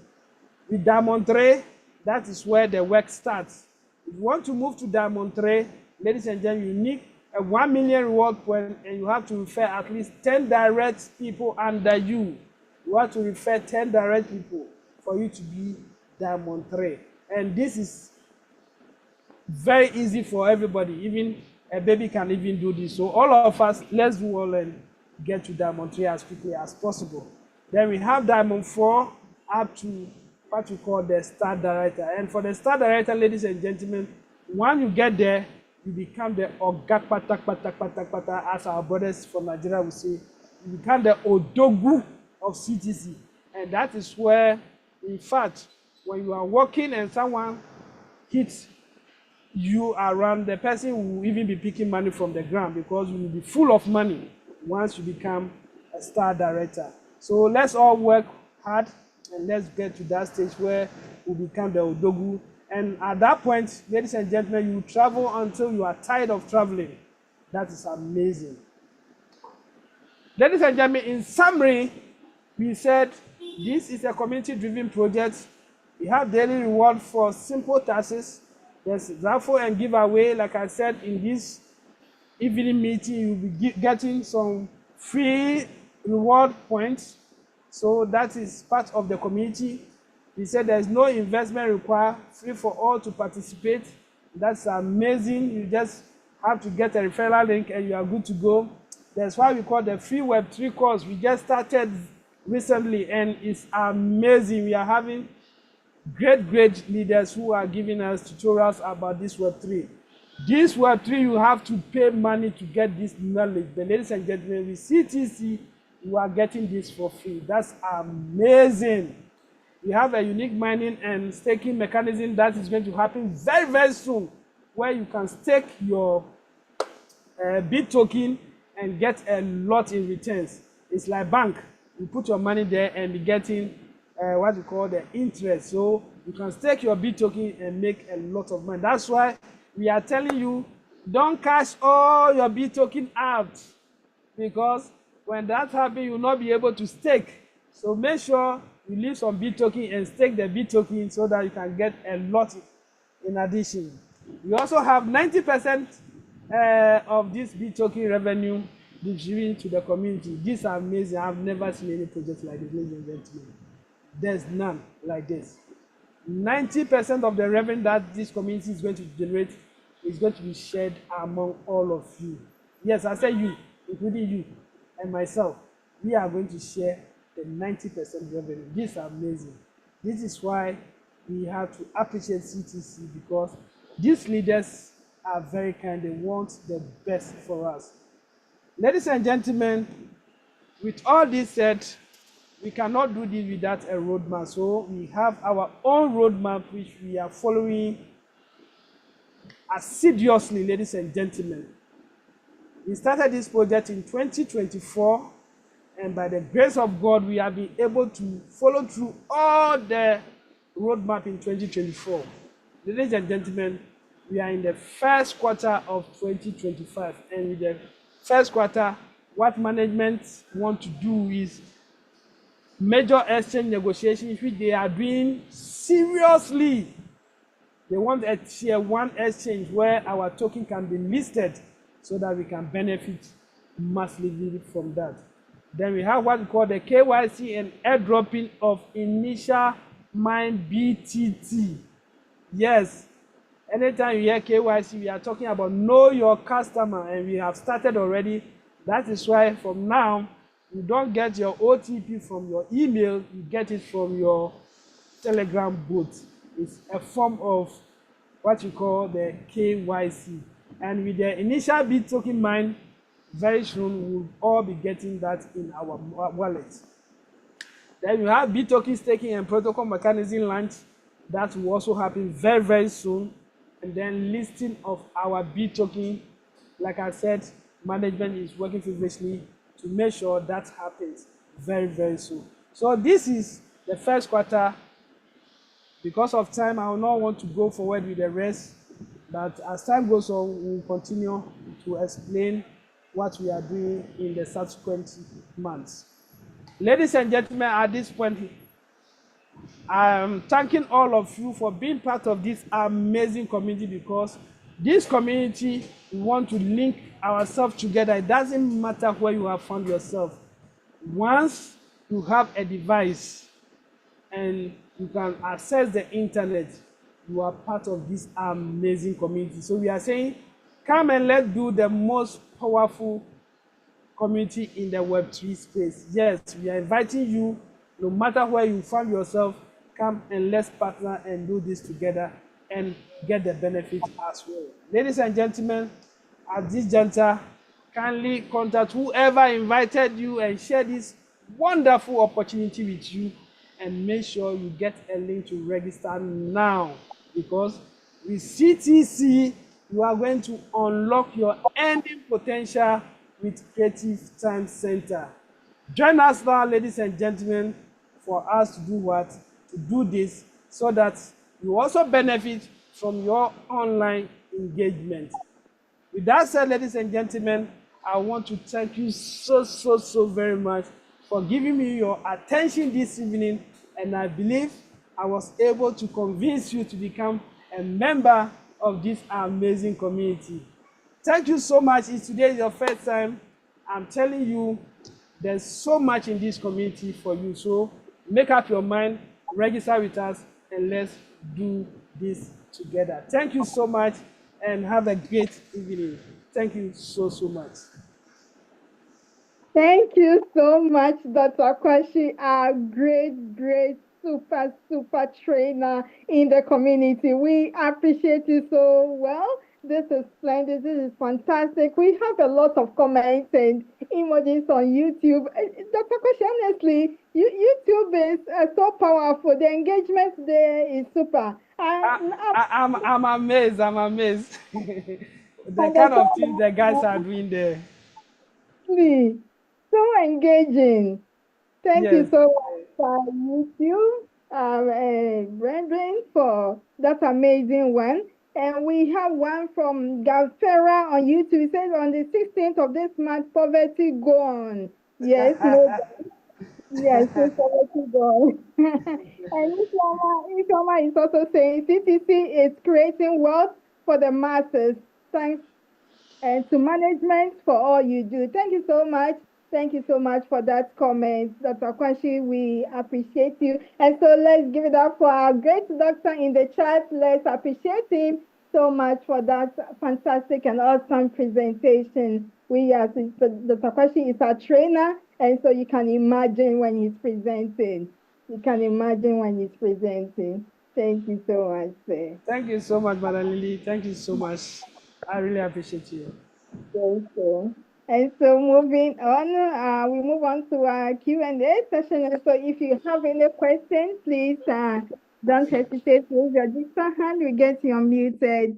With Diamond 3, that is where the work starts. If you want to move to Diamond 3, ladies and gentlemen, you need a 1 million reward point, and you have to refer at least 10 direct people under you. You have to refer 10 direct people for you to be Diamond 3. And this is very easy for everybody. Even a baby can even do this. So all of us, let's do all and get to Diamond 3 as quickly as possible. Then we have Diamond 4 up to what we call the Star Director. And for the Star Director, ladies and gentlemen, when you get there, you become the Oga Patak Patak Patak Patak, as our brothers from Nigeria will say. You become the Odogu of CTC. And that is where, in fact, when you are walking and someone hits you around, the person will even be picking money from the ground because you will be full of money once you become a Star Director. So let's all work hard and let's get to that stage where we become the Odogu. And at that point, ladies and gentlemen, you will travel until you are tired of traveling. That is amazing. Ladies and gentlemen, in summary, we said this is a community-driven project. We have daily reward for simple tasks. There's raffle and giveaway. Like I said, in this evening meeting, you'll be getting some free reward points. So that is part of the community. We said there's no investment required, free for all to participate. That's amazing. You just have to get a referral link and you are good to go. That's why we call the free Web3 course. We just started recently and it's amazing. We are having great leaders who are giving us tutorials about this Web3. This Web3, you have to pay money to get this knowledge. But ladies and gentlemen, with CTC, you are getting this for free. That's amazing. We have a unique mining and staking mechanism that is going to happen very soon, where you can stake your Bittoken and get a lot in returns. It's like bank. You put your money there and be getting what we call the interest. So you can stake your Bittoken and make a lot of money. That's why we are telling you, don't cash all your Bittoken out, because when that happens, you will not be able to stake. So make sure you leave some Bittoken and stake the Bittoken so that you can get a lot in addition. We also have 90% of this Bittoken revenue distributed to the community. This is amazing. I've never seen any project like this, ladies and gentlemen. There's none like this. 90% of the revenue that this community is going to generate is going to be shared among all of you. Yes, I say you, including you and myself. We are going to share the 90% revenue. This is amazing. This is why we have to appreciate CTC, because these leaders are very kind. They want the best for us. Ladies and gentlemen, with all this said, we cannot do this without a roadmap. So we have our own roadmap, which we are following assiduously, ladies and gentlemen. We started this project in 2024, and by the grace of God, we have been able to follow through all the roadmap in 2024. Ladies and gentlemen, we are in the first quarter of 2025, and with the first quarter, what management want to do is major exchange negotiations, which they are doing seriously. They want a tier 1 exchange where our token can be listed so that we can benefit massively from that. Then we have what we call the KYC and airdropping of initial mine BTT. Yes, anytime you hear KYC, we are talking about know your customer, and we have started already. That is why from now, you don't get your OTP from your email, you get it from your Telegram bot. It's a form of what you call the KYC. And with the initial Bittoken mine, very soon we'll all be getting that in our wallet. Then you have Bittoken staking and protocol mechanism launch. That will also happen very, very soon. And then listing of our Bittoken. Like I said, management is working feverishly to make sure that happens very, very soon. So this is the first quarter. Because of time, I will not want to go forward with the rest. But as time goes on, we will continue to explain what we are doing in the subsequent months. Ladies and gentlemen, at this point, I am thanking all of you for being part of this amazing community, because this community, we want to link ourselves together. It doesn't matter where you have found yourself. Once you have a device and you can access the internet, you are part of this amazing community. So we are saying, come and let's do the most powerful community in the Web3 space. Yes, we are inviting you, no matter where you find yourself, come and let's partner and do this together and get the benefit as well. Ladies and gentlemen, at this juncture, kindly contact whoever invited you and share this wonderful opportunity with you, and make sure you get a link to register now, because with CTC, you are going to unlock your earning potential with Creative Time Center. Join us now, ladies and gentlemen, for us to do what? To do this, so that you also benefit from your online engagement. With that said, ladies and gentlemen, I want to thank you so very much for giving me your attention this evening, and I believe I was able to convince you to become a member of this amazing community. Thank you so much. If today is your first time, I'm telling you, there's so much in this community for you. So make up your mind, register with us, and let's do this together. Thank you so much, and have a great evening. Thank you so much. Thank you so much, Dr. Kwashi, a great, super trainer in the community. We appreciate you so well. This is splendid. This is fantastic. We have a lot of comments and emojis on YouTube. Dr. Kwashi, honestly, YouTube is so powerful. The engagement there is super. I'm amazed. I'm amazed. The And kind of things the guys are doing there. so engaging. Thank you Yes. so much, YouTube, Brendan, for that amazing one. And we have one from Galfera on YouTube. It says on the 16th of this month, poverty gone. Yes, no, yes, no poverty gone. And Ifama is also saying CTC is creating wealth for the masses. Thanks and to management for all you do. Thank you so much. Thank you so much for that comment, Dr. Kwashi. We appreciate you. And so let's give it up for our great doctor in the chat. Let's appreciate him so much for that fantastic and awesome presentation. Dr. Kwashi is our trainer, and so you can imagine when he's presenting. You can imagine when he's presenting. Thank you so much, sir. Thank you so much, Madam Lily. Thank you so much. I really appreciate you. Thank you. And so moving on, we move on to our Q&A session. And so if you have any questions, please don't hesitate to raise your digital hand. We get you unmuted.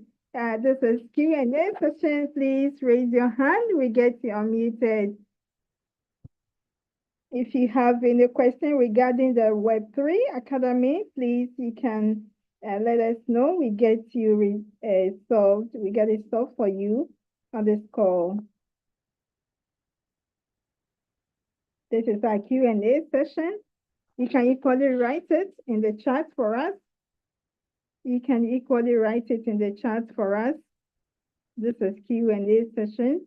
This is Q&A session. Please raise your hand. We get you unmuted. If you have any question regarding the Web3 Academy, please, you can let us know. We get you solved. We get it solved for you on this call. This is our Q&A session. You can equally write it in the chat for us. You can equally write it in the chat for us. This is Q&A session.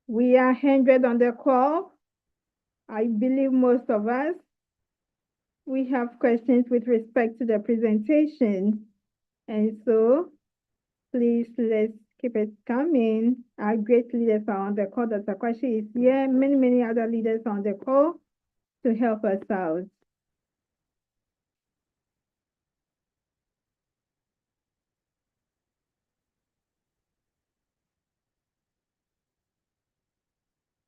We are 100 on the call. I believe most of us. We have questions with respect to the presentation. And so please let's keep it coming. Our great leaders are on the call. Dr. Kwashi is here. Many other leaders on the call to help us out.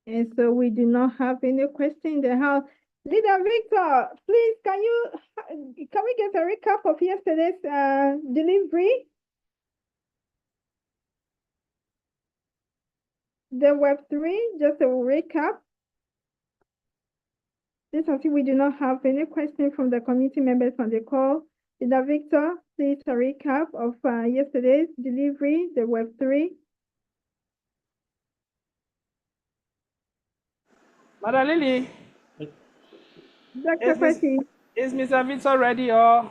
And so we do not have any question in the house. Leader Victor, please, can we get a recap of yesterday's delivery? The Web3, just a recap. This I think we do not have any question from the community members on the call. Leader Victor, please a recap of yesterday's delivery, the Web3. Madam Lily, Dr. Kwesi. Is Mr. Victor ready, or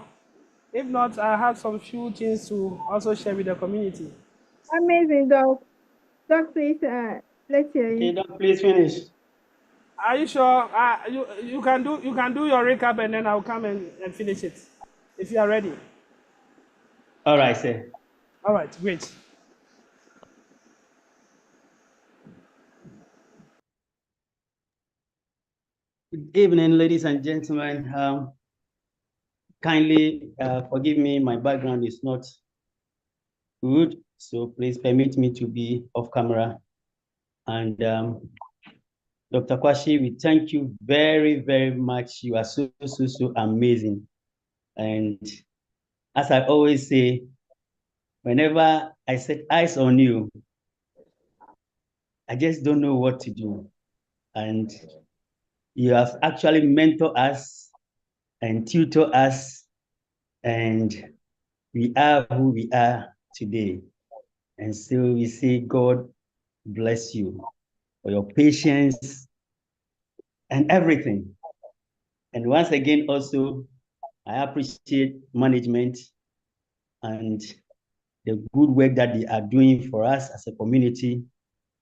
if not, I have some few things to also share with the community. Amazing, Doc. Doc, please, let's hear you. Okay, Doc, please finish. Are you sure? You can do your recap, and then I'll come and finish it, if you are ready. All right, sir. All right, great. Good evening, ladies and gentlemen. Kindly forgive me, my background is not good, so please permit me to be off camera. And Dr. Kwashi, we thank you very much. You are so amazing. And as I always say, whenever I set eyes on you, I just don't know what to do. And you have actually mentored us and tutored us, and we are who we are today. And so we say, God bless you for your patience and everything. And once again, also, I appreciate management and the good work that they are doing for us as a community.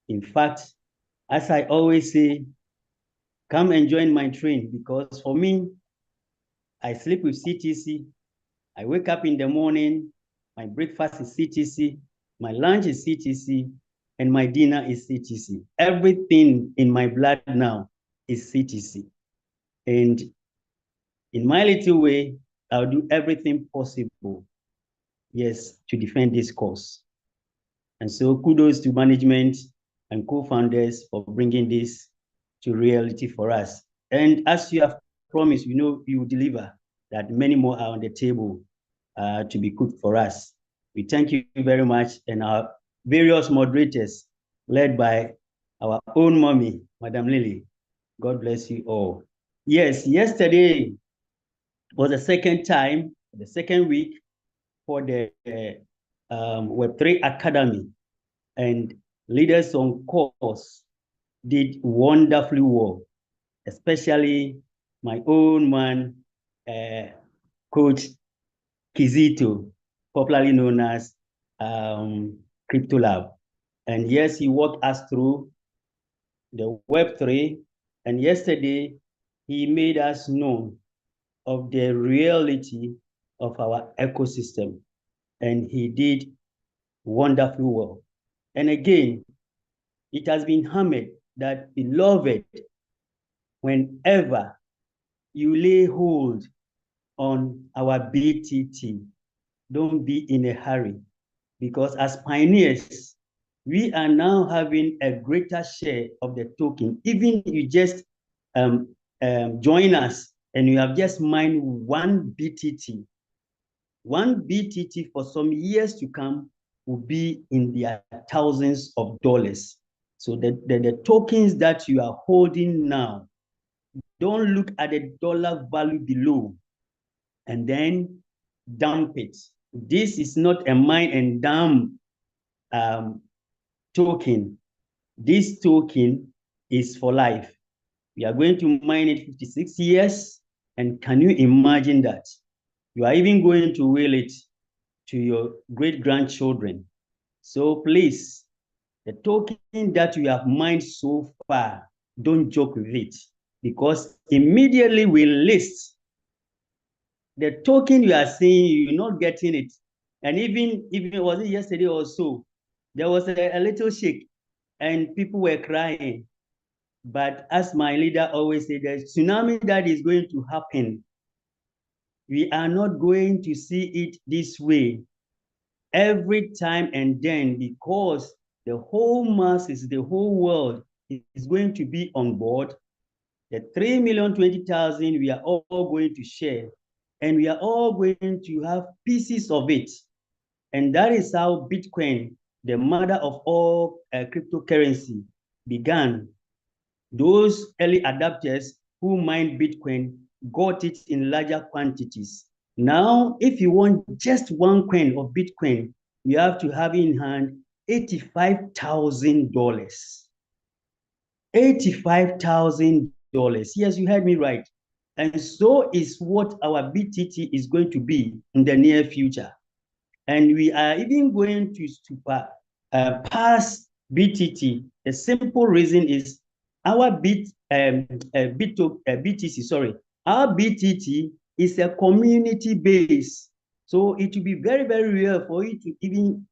In fact, as I always say, come and join my train, because for me, I sleep with CTC. I wake up in the morning, my breakfast is CTC, my lunch is CTC, and my dinner is CTC. Everything in my blood now is CTC. And in my little way, I'll do everything possible, yes, to defend this cause. And so kudos to management and co-founders for bringing this to reality for us. And as you have promised, we know you will deliver, that many more are on the table to be cooked for us. We thank you very much, and our various moderators, led by our own mommy, Madam Lily. God bless you all. Yes, yesterday was the second time, the second week for the Web3 Academy, and leaders on course did wonderfully well, especially my own man, Coach Kizito, popularly known as Crypto Lab. And yes, he walked us through the Web3, and yesterday he made us know of the reality of our ecosystem, and he did wonderfully well. And again, it has been hammered that, beloved, whenever you lay hold on our BTT, don't be in a hurry, because as pioneers, we are now having a greater share of the token. Even you just join us and you have just mined one BTT for some years to come will be in their thousands of dollars. So the tokens that you are holding now, don't look at the dollar value below and then dump it. This is not a mine and dump token. This token is for life. We are going to mine it 56 years. And can you imagine that? You are even going to will it to your great-grandchildren. So please, The token that you have mined so far, don't joke with it, because immediately we list the token you are seeing, you're not getting it. And even was it yesterday or so, there was a little shake and people were crying. But as my leader always said, the tsunami that is going to happen, we are not going to see it this way every time and then, because the whole masses, the whole world is going to be on board. The 3,020,000 we are all going to share, and we are all going to have pieces of it. And that is how Bitcoin, the mother of all cryptocurrency, began. Those early adapters who mined Bitcoin got it in larger quantities. Now, if you want just one coin of Bitcoin, you have to have in hand $85,000. $85,000. Yes, you heard me right. And so is what our BTT is going to be in the near future. And we are even going to pass BTT. The simple reason is our BTC, sorry, our BTT is a community base. So it will be very, very rare for you to even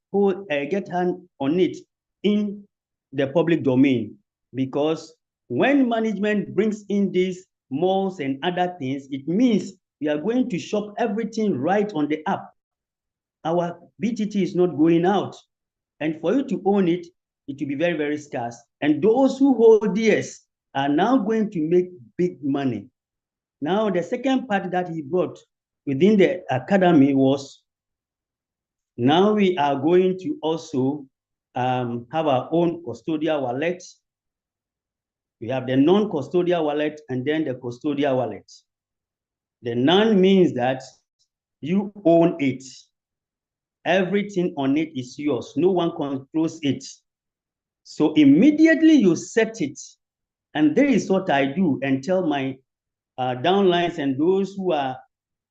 get hand on it in the public domain, because when management brings in these malls and other things, it means we are going to shop everything right on the app. Our BTT is not going out. And for you to own it, it will be very, very scarce. And those who hold DS are now going to make big money. Now, the second part that he brought within the academy was, now we are going to also have our own custodial wallet. We have the non-custodial wallet and then the custodial wallet. The non means that you own it. Everything on it is yours. No one controls it. So immediately you set it, and this is what I do and tell my downlines and those who are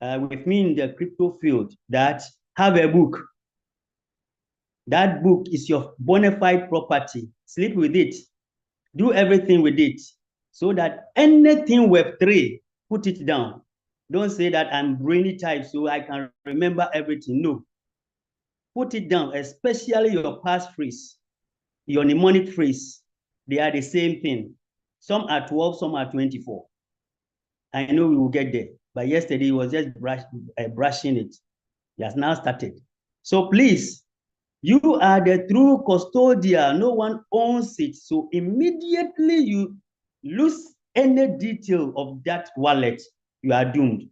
with me in the crypto field that have a book. That book is your bona fide property. Sleep with it. Do everything with it, so that anything Web3, put it down. Don't say that I'm brainy type so I can remember everything. No. Put it down, especially your passphrase, your mnemonic phrase. They are the same thing. Some are 12, some are 24. I know we will get there, but yesterday he was just brushing it. He has now started. So please, you are the true custodian. No one owns it. So immediately you lose any detail of that wallet, you are doomed.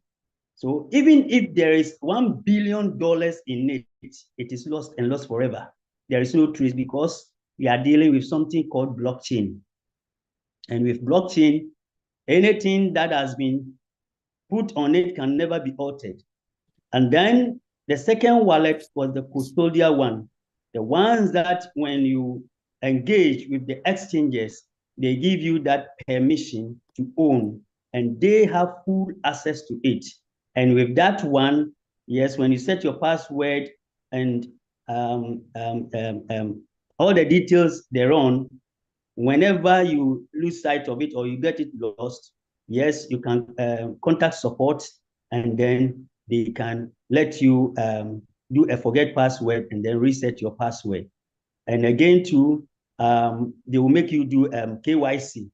So even if there is $1 billion in it, it is lost and lost forever. There is no trace, because we are dealing with something called blockchain. And with blockchain, anything that has been put on it can never be altered. And then the second wallet was the custodial one. The ones that when you engage with the exchanges, they give you that permission to own, and they have full access to it. And with that one, yes, when you set your password and all the details thereon, whenever you lose sight of it or you get it lost, yes, you can contact support, and then they can let you do a forget password and then reset your password. And again, too, they will make you do KYC.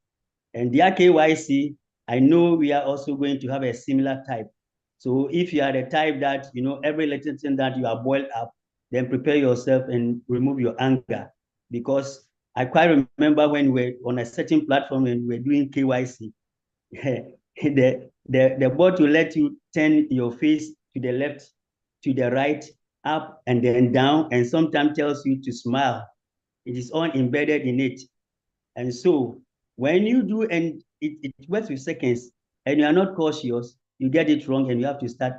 And their KYC, I know we are also going to have a similar type. So if you are the type that, you know, every little thing that you are boiled up, then prepare yourself and remove your anger. Because I quite remember when we were on a certain platform and we were doing KYC, the bot will let you turn your face to the left, to the right, up, and then down, and sometimes tells you to smile. It is all embedded in it. And so when you do, and it works with seconds, and you are not cautious, you get it wrong and you have to start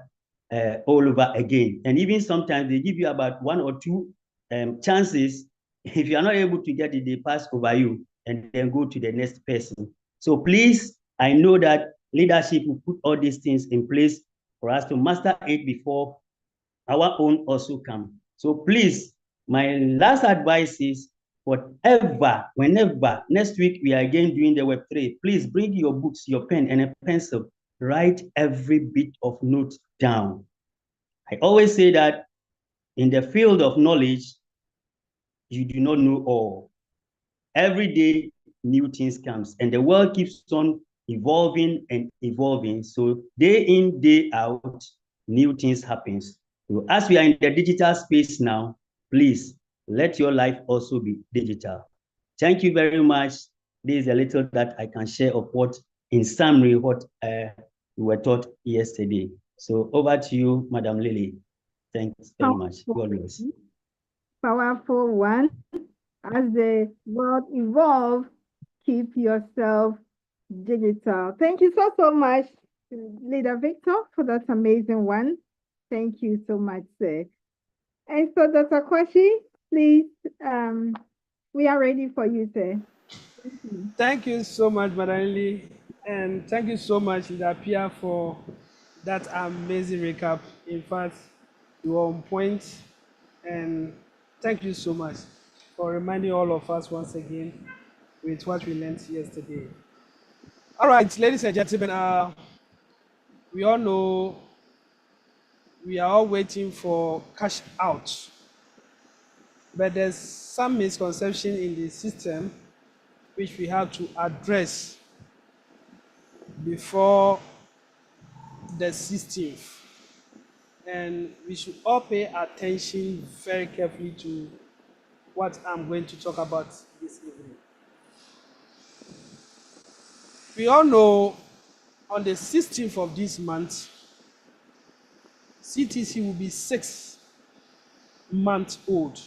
all over again. And even sometimes they give you about 1 or 2 chances. If you are not able to get it, they pass over you and then go to the next person. So please, I know that leadership will put all these things in place for us to master it before our own also come. So please, my last advice is whatever, whenever, next week we are again doing the Web3, please bring your books, your pen and a pencil. Write every bit of note down. I always say that in the field of knowledge, you do not know all. Every day, new things comes, and the world keeps on evolving and evolving. So day in, day out, new things happens. So as we are in the digital space now, please let your life also be digital. Thank you very much. This is a little that I can share of what, in summary, what we were taught yesterday. So over to you, Madam Lily. Thanks very much. God bless. Powerful one. As the world evolves, keep yourself digital. Thank you so much, Leader Victor, for that amazing one. Thank you so much, sir. And so, Dr. Kwashi, please, we are ready for you, sir. Thank you so much, Madam, and thank you so much, Leader Pia, for that amazing recap. In fact, you were on point, and thank you so much for reminding all of us once again with what we learned yesterday. All right, ladies and gentlemen, we all know we are all waiting for cash out, but there's some misconception in the system which we have to address before the 16th. And we should all pay attention very carefully to what I'm going to talk about this evening. We all know on the 16th of this month, CTC will be 6 months old.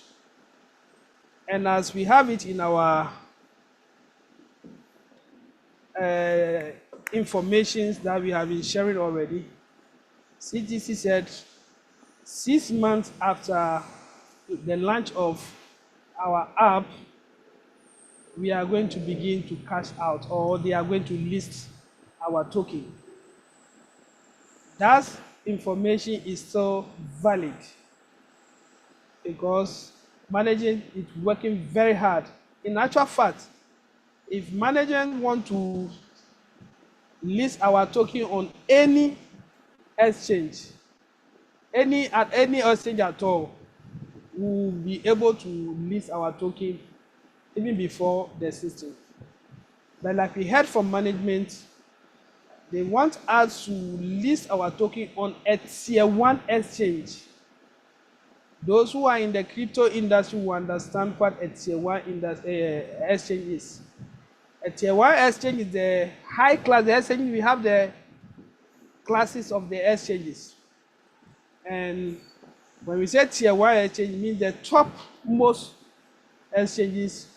And as we have it in our information that we have been sharing already, CTC said 6 months after the launch of our app, we are going to begin to cash out, or they are going to list our token. That information is still valid because management is working very hard. In actual fact, if management want to list our token on any exchange, at any exchange at all, we will be able to list our token even before the system. But like we heard from management, they want us to list our token on a tier 1 exchange. Those who are in the crypto industry will understand what a tier 1 exchange is. A tier 1 exchange is the high class exchange. We have the classes of the exchanges. And when we say tier 1 exchange, it means the top most exchanges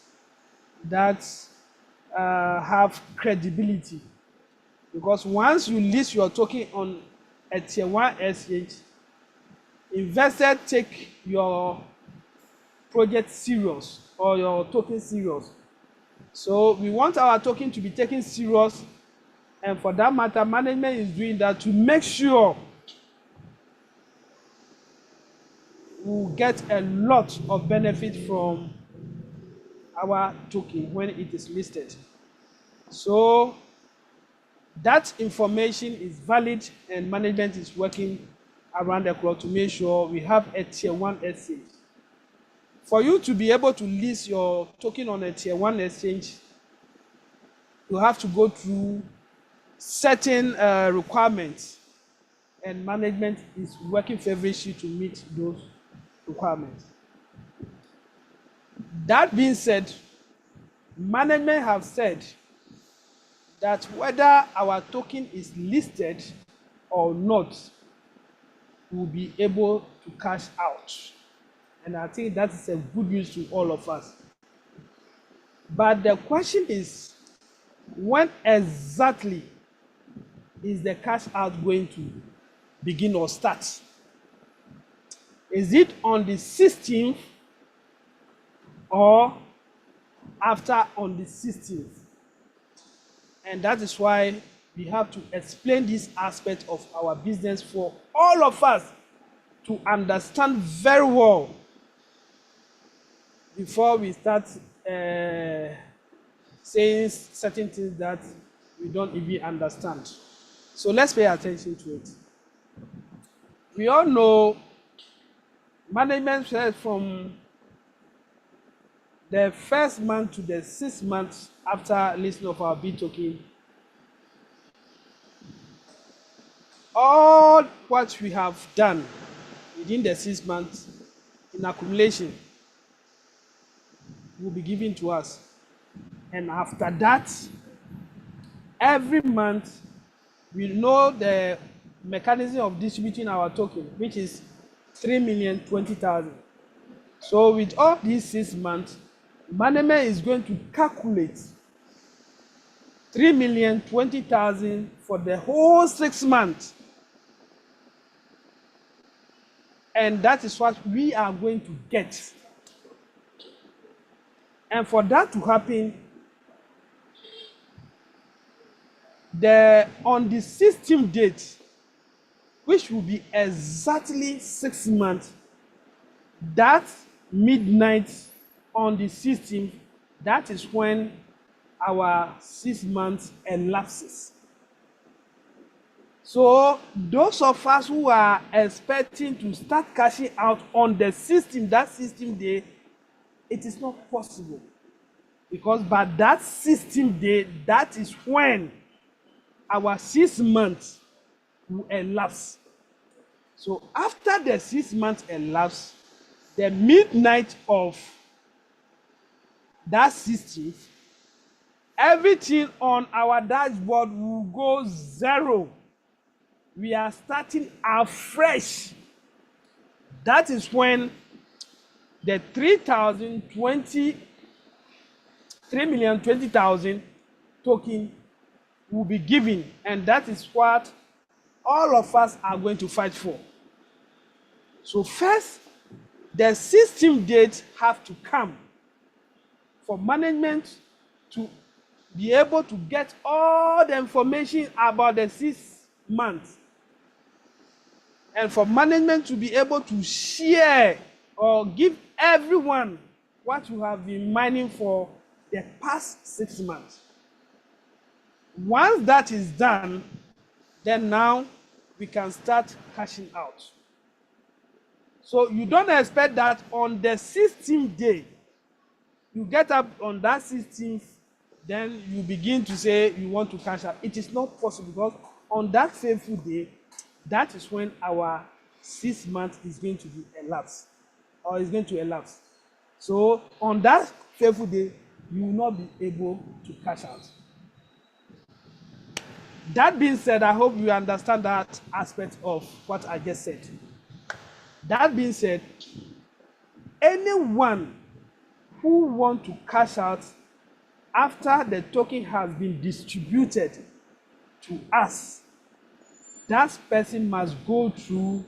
that have credibility. Because once you list your token on a tier 1 exchange, investors take your project serious or your token serious. So we want our token to be taken serious, and for that matter, management is doing that to make sure we get a lot of benefit from our token when it is listed. So that information is valid, and management is working around the clock to make sure we have a tier 1 exchange. For you to be able to list your token on a tier 1 exchange, you have to go through certain requirements, and management is working feverishly to meet those requirements. That being said, management have said that whether our token is listed or not, we'll be able to cash out. And I think that is a good news to all of us. But the question is, when exactly is the cash out going to begin or start? Is it on the 16th or after on the 16th? And that is why we have to explain this aspect of our business for all of us to understand very well before we start saying certain things that we don't even understand. So let's pay attention to it. We all know management says from the first month to the 6th month after listing of our Bittoken, all what we have done within the 6 months in accumulation will be given to us. And after that, every month, we know the mechanism of distributing our token, which is 3,020,000. So with all these 6 months, management is going to calculate 3,020,000 for the whole 6 months. And that is what we are going to get. And for that to happen, on the 16th date, which will be exactly 6 months, that midnight on the 16th, that is when our 6 months elapses. So those of us who are expecting to start cashing out on the 16th, that 16th day, it is not possible. Because by that 16th day, that is when our 6 months will elapse. So after the 6 months elapse, the midnight of that 16th, everything on our dashboard will go zero. We are starting afresh. That is when the 3,020,000 token will be given, and that is what all of us are going to fight for. So first, the 16th date have to come for management to be able to get all the information about the 6 months, and for management to be able to share or give everyone what you have been mining for the past 6 months. Once that is done, then now we can start cashing out. So you don't expect that on the 16th day, you get up on that 16th, then you begin to say you want to cash out. It is not possible, because on that fateful day, that is when our 6 months is going to be elapsed, or is going to elapse. So on that fateful day, you will not be able to cash out. That being said, I hope you understand that aspect of what I just said. That being said, anyone who wants to cash out after the token has been distributed to us, that person must go through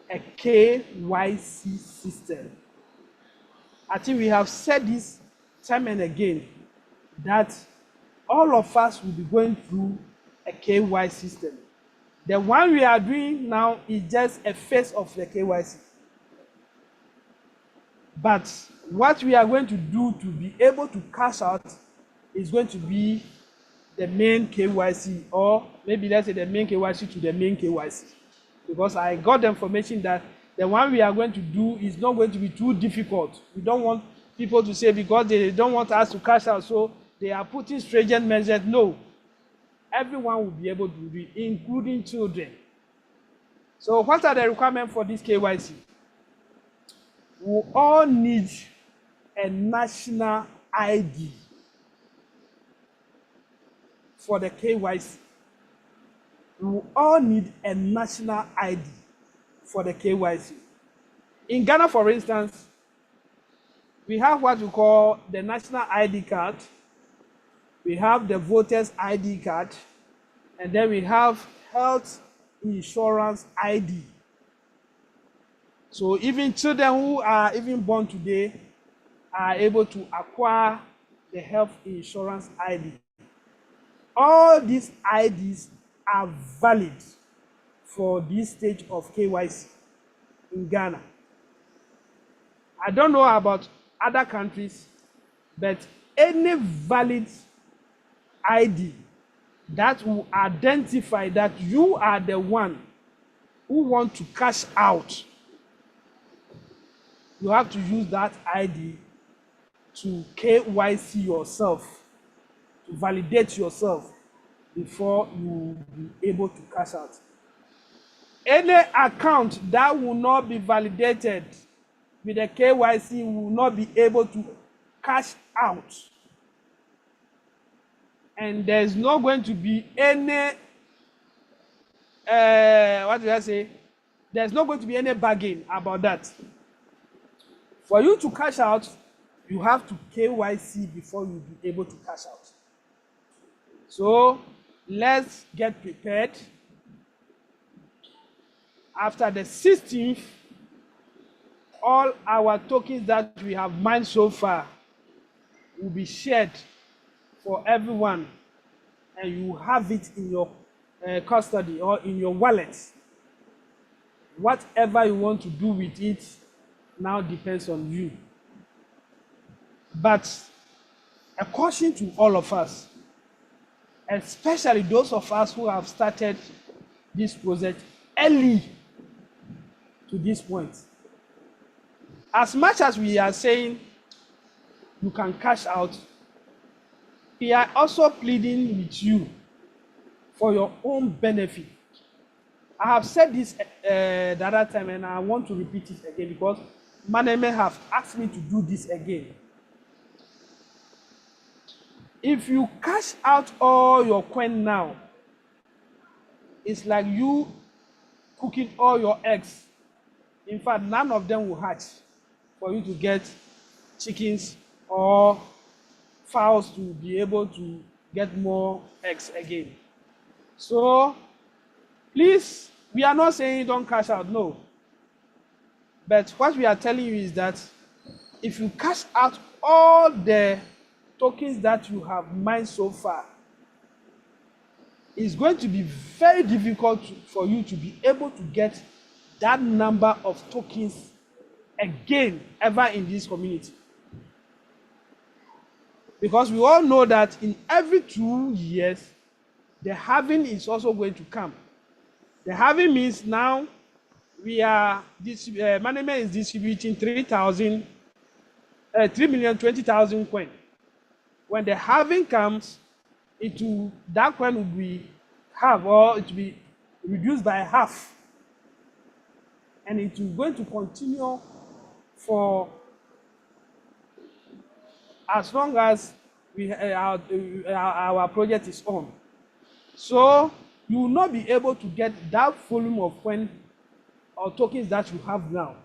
a KYC system. I think we have said this time and again, that all of us will be going through a KYC system. The one we are doing now is just a phase of the KYC. But what we are going to do to be able to cash out is going to be the main KYC, or maybe let's say the main KYC to the main KYC. Because I got the information that the one we are going to do is not going to be too difficult. We don't want people to say because they don't want us to cash out, so they are putting stringent measures. No. Everyone will be able to do it, including children. So what are the requirements for this KYC? We all need a national ID for the KYC. We all need a national ID for the KYC. In Ghana, for instance, we have what we call the national ID card, we have the voters ID card, and then we have health insurance ID. So even children who are even born today are able to acquire the health insurance ID. All these IDs are valid for this stage of KYC in Ghana. I don't know about other countries, but any valid ID that will identify that you are the one who want to cash out, you have to use that ID to KYC yourself, to validate yourself before you will be able to cash out. Any account that will not be validated with the KYC will not be able to cash out. And there's not going to be any, what did I say? There's not going to be any bargain about that. For you to cash out, you have to KYC before you'll be able to cash out. So let's get prepared. After the 16th, all our tokens that we have mined so far will be shared for everyone, and you have it in your custody or in your wallet. Whatever you want to do with it now depends on you. But a caution to all of us, especially those of us who have started this project early to this point. As much as we are saying you can cash out, we are also pleading with you for your own benefit. I have said this the other time, and I want to repeat it again because management have asked me to do this again. If you cash out all your coin now, it's like you cooking all your eggs. In fact, none of them will hatch for you to get chickens or fowls to be able to get more eggs again. So please, we are not saying don't cash out, no. But what we are telling you is that if you cash out all the tokens that you have mined so far, it's going to be very difficult for you to be able to get that number of tokens again ever in this community. Because we all know that in every 2 years, the halving is also going to come. The halving means now we are management is distributing 3,020,000 coin. When the halving comes, that coin will be half, or it will be reduced by half, and it is going to continue for as long as our project is on. So you will not be able to get that volume of coin or tokens that you have now.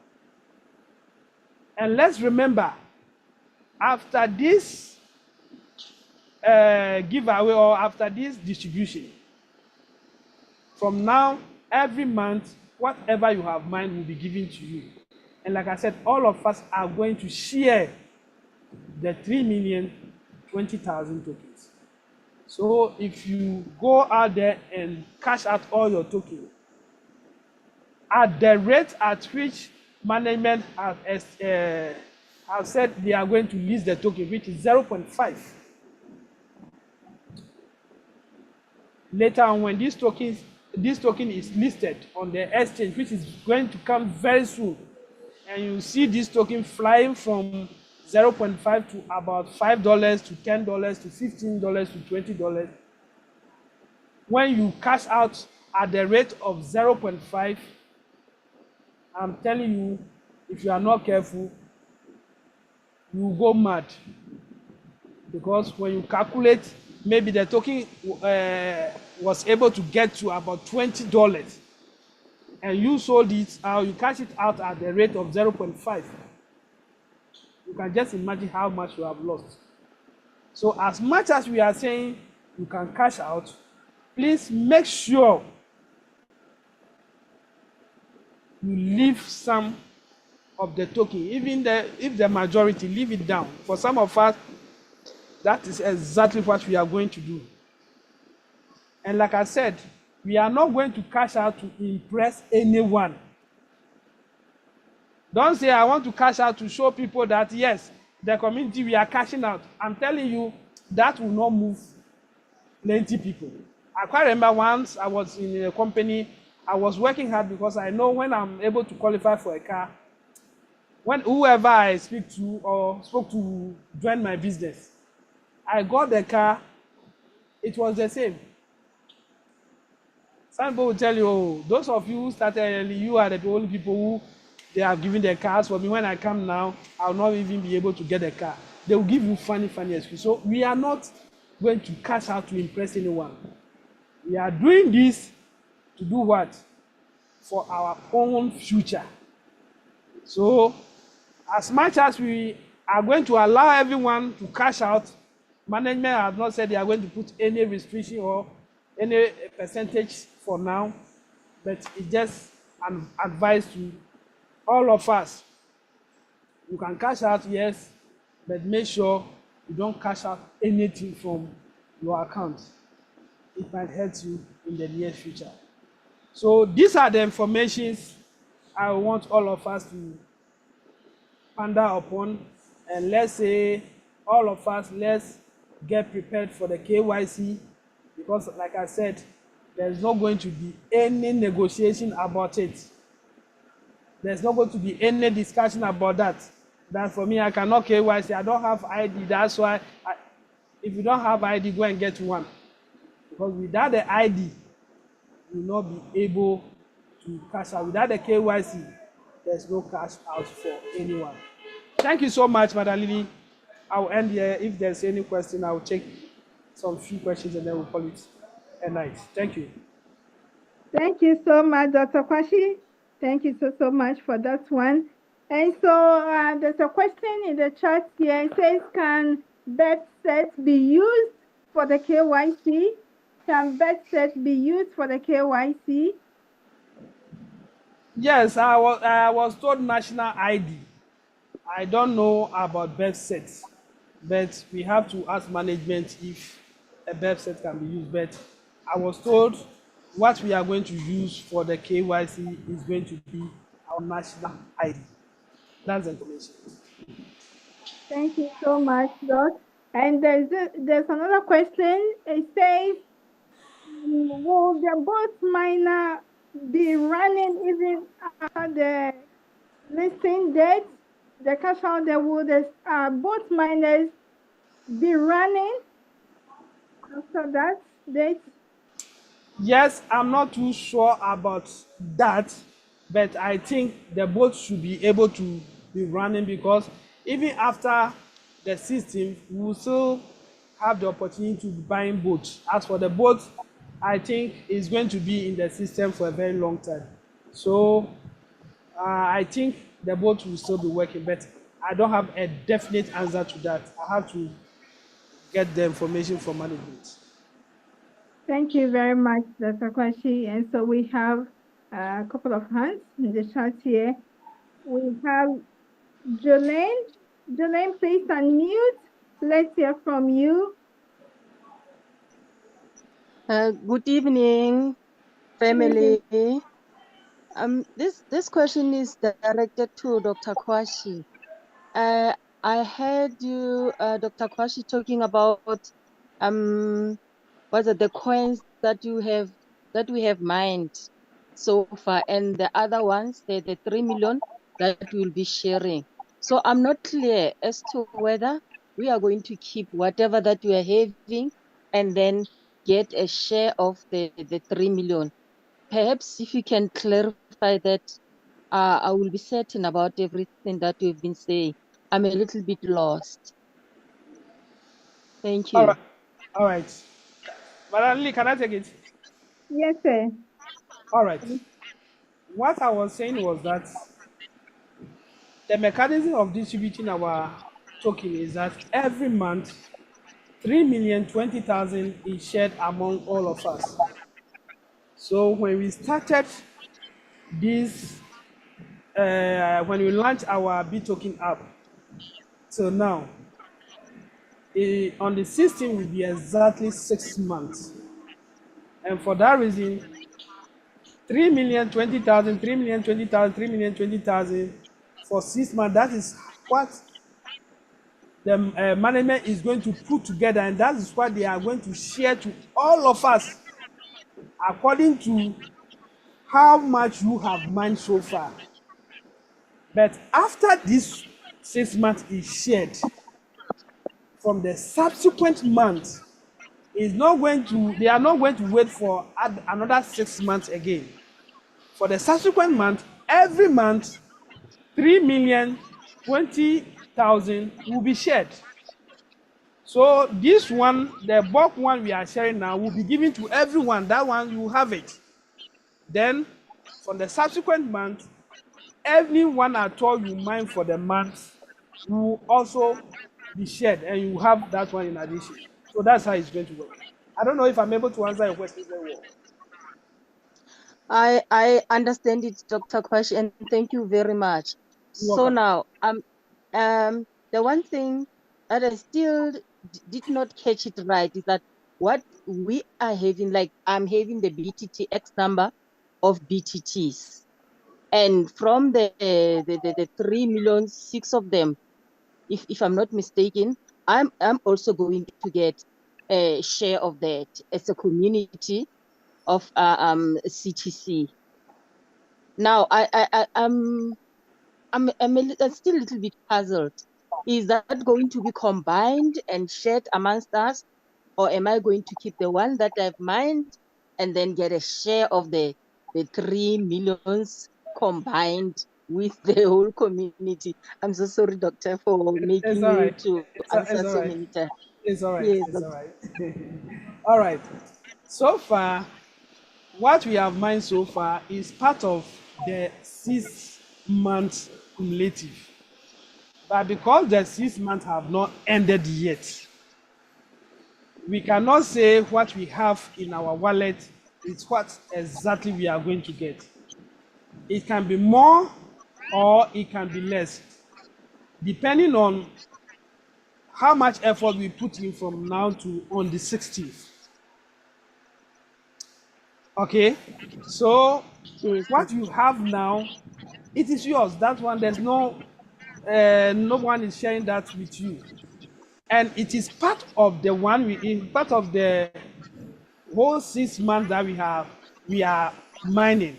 And let's remember, after this giveaway or after this distribution, from now, every month, whatever you have mined will be given to you. And like I said, all of us are going to share the 3,020,000 tokens. So if you go out there and cash out all your tokens, at the rate at which management have said they are going to list the token, which is 0.5. Later on, when this token is listed on the exchange, which is going to come very soon, and you see this token flying from 0.5 to about $5 to $10 to $15 to $20. When you cash out at the rate of 0.5, I'm telling you, if you are not careful, you will go mad. Because when you calculate, maybe the token was able to get to about $20, and you sold it out, you cash it out at the rate of 0.5. You can just imagine how much you have lost. So as much as we are saying you can cash out, please make sure you leave some of the token, even if the majority, leave it down. For some of us, that is exactly what we are going to do. And like I said, we are not going to cash out to impress anyone. Don't say I want to cash out to show people that yes, the community, we are cashing out. I'm telling you, that will not move plenty people. I quite remember once I was in a company, I was working hard because I know when I'm able to qualify for a car, when whoever I speak to or spoke to join my business, I got the car, it was the same. Some people will tell you, oh, those of you who started early, you are the only people who they have given their cars for me. When I come now, I'll not even be able to get a car. They will give you funny excuse. So we are not going to cash out to impress anyone. We are doing this to do what? For our own future. So as much as we are going to allow everyone to cash out, management has not said they are going to put any restriction or any percentage for now, but it's just an advice to all of us. You can cash out, yes, but make sure you don't cash out anything from your account. It might hurt you in the near future. So these are the informations I want all of us to ponder upon, and let's say all of us, let's get prepared for the KYC, because like I said, there's not going to be any negotiation about it. There's not going to be any discussion about that. That for me, I cannot KYC. I don't have ID. That's why if you don't have ID, go and get one. Because without the ID, you will not be able to cash out. Without the KYC, there's no cash out for anyone. Thank you so much, Madam Lily. I'll end here. If there's any question, I'll take some few questions and then we'll call it a night. Thank you. Thank you so much, Dr. Kwashi. Thank you so much for that one. And so there's a question in the chat here. It says, can birth set be used for the KYC? Can birth set be used for the KYC? Yes, I was told national ID. I don't know about birth sets, but we have to ask management if a birth set can be used. But I was told what we are going to use for the KYC is going to be our national ID. That's the information. Thank you so much, Doc. And there's another question. It says, will the boat miner be running even after the listing date? The cash out, will the boat miners be running after that date? Yes, I'm not too sure about that, but I think the boat should be able to be running, because even after the system, we will still have the opportunity to buy boats. As for the boat, I think it's going to be in the system for a very long time. So I think the boat will still be working, but I don't have a definite answer to that. I have to get the information from management. Thank you very much, Dr. Kwashi. And so we have a couple of hands in the chat here. We have Jolene. Jolene, please unmute. Let's hear from you. Good evening, family. This question is directed to Dr. Kwashi. I heard you, Dr. Kwashi, talking about what's it, the coins that we have mined so far, and the other ones, the 3 million that we'll be sharing. So I'm not clear as to whether we are going to keep whatever that we are having and then get a share of the 3 million. Perhaps if you can clarify that, I will be certain about everything that we've been saying. I'm a little bit lost. Thank you. All right. Madam Lee, can I take it? Yes, sir. All right. What I was saying was that the mechanism of distributing our token is that every month, 3,020,000 is shared among all of us. So when we started this, when we launched our Bittoken app, till now, on the system will be exactly 6 months. And for that reason, 3,020,000, 3,020,000, 3,020,000 for 6 months. That is what the management is going to put together, and that is what they are going to share to all of us according to how much you have mined so far. But after this 6 months is shared, from the subsequent month, is not going to, they are not going to wait for another 6 months again. For the subsequent month, every month, 3,020,000 will be shared. So this one, the bulk one we are sharing now, will be given to everyone. That one, you have it. Then, for the subsequent month, everyone at all you mine for the month will also be shared, and you have that one in addition. So that's how it's going to work. I don't know if I'm able to answer your question very well. I understand it, Dr. Kwashi, and thank you very much. You're So welcome. now, the one thing that I still did not catch it right is that what we are having, like I'm having the BTT X number of BTTs, and from the 3 million, 6 of them, if I'm not mistaken, I'm also going to get a share of that as a community of CTC. Now, I'm still a little bit puzzled. Is that going to be combined and shared amongst us, or am I going to keep the one that I've mined and then get a share of the 3 millions combined with the whole community? I'm so sorry, doctor, for It's making all you right. to It's answer all so right. many times. It's all right. Yes, It's all doctor. right. All right. So far, what we have mined so far is part of the 6 months cumulative. But because the 6 months have not ended yet, we cannot say what we have in our wallet is what exactly we are going to get. It can be more or it can be less, depending on how much effort we put in from now to on the 16th. Okay, so Yes, what you have now, it is yours. That one, there's no one is sharing that with you, and it is part of the one part of the whole 6 months that we are mining.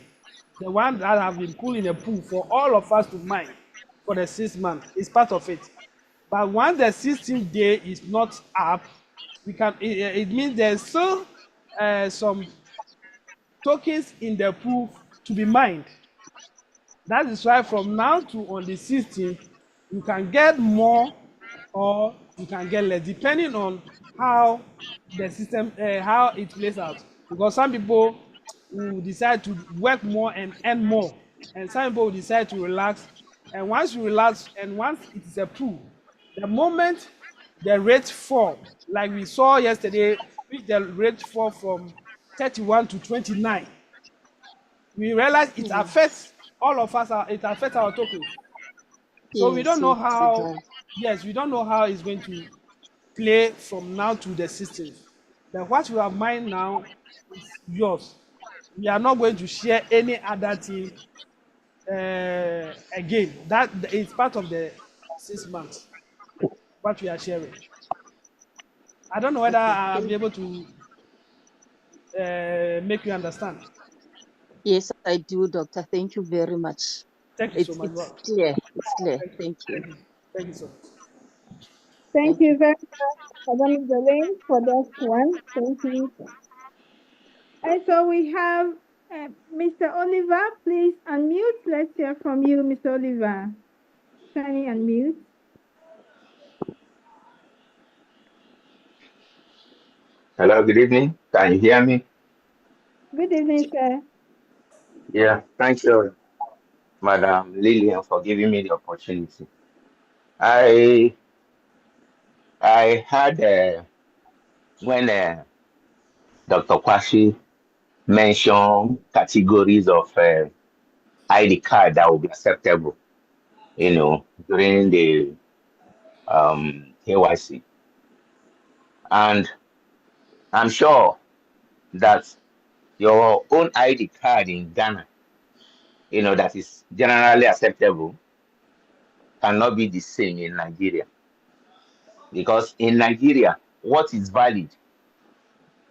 The one that have been put in a pool for all of us to mine for the 6 months is part of it. But once the 16th day is not up, we can. It means there's still some tokens in the pool to be mined. That is why from now to on the 16th, you can get more or you can get less, depending on how the system, how it plays out. Because some people will decide to work more and earn more, and some people will decide to relax. And once you relax, and once it is approved, the moment the rate fall, like we saw yesterday, which the rate fall from 31 to 29, we realize it yes, affects all of us, it affects our tokens. So we yes, don't know yes, it how, does. yes, we don't know how it's going to play from now to the 16th. But what you have mined now is yours. We are not going to share any other thing again. That is part of the 6 months, what we are sharing. I don't know whether Okay. I'm able to make you understand. Yes, I do, doctor. Thank you very much. Thank you so much. It's Well, clear. It's clear. thank you. Thank you. Thank you. Thank you so much. Thank Thank you. you very much, Madam Jolene, for that one. Thank you. And so we have Mr. Oliver. Please unmute. Let's hear from you, Mr. Oliver. Kindly unmute. Hello, good evening. Can you hear me? Good evening, sir. Yeah, thank you, Madam Lillian, for giving me the opportunity. I I had when Dr. Kwashi mentioned categories of ID card that will be acceptable, during the KYC, and I'm sure that your own ID card in Ghana, that is generally acceptable, cannot be the same in Nigeria. Because in Nigeria, what is valid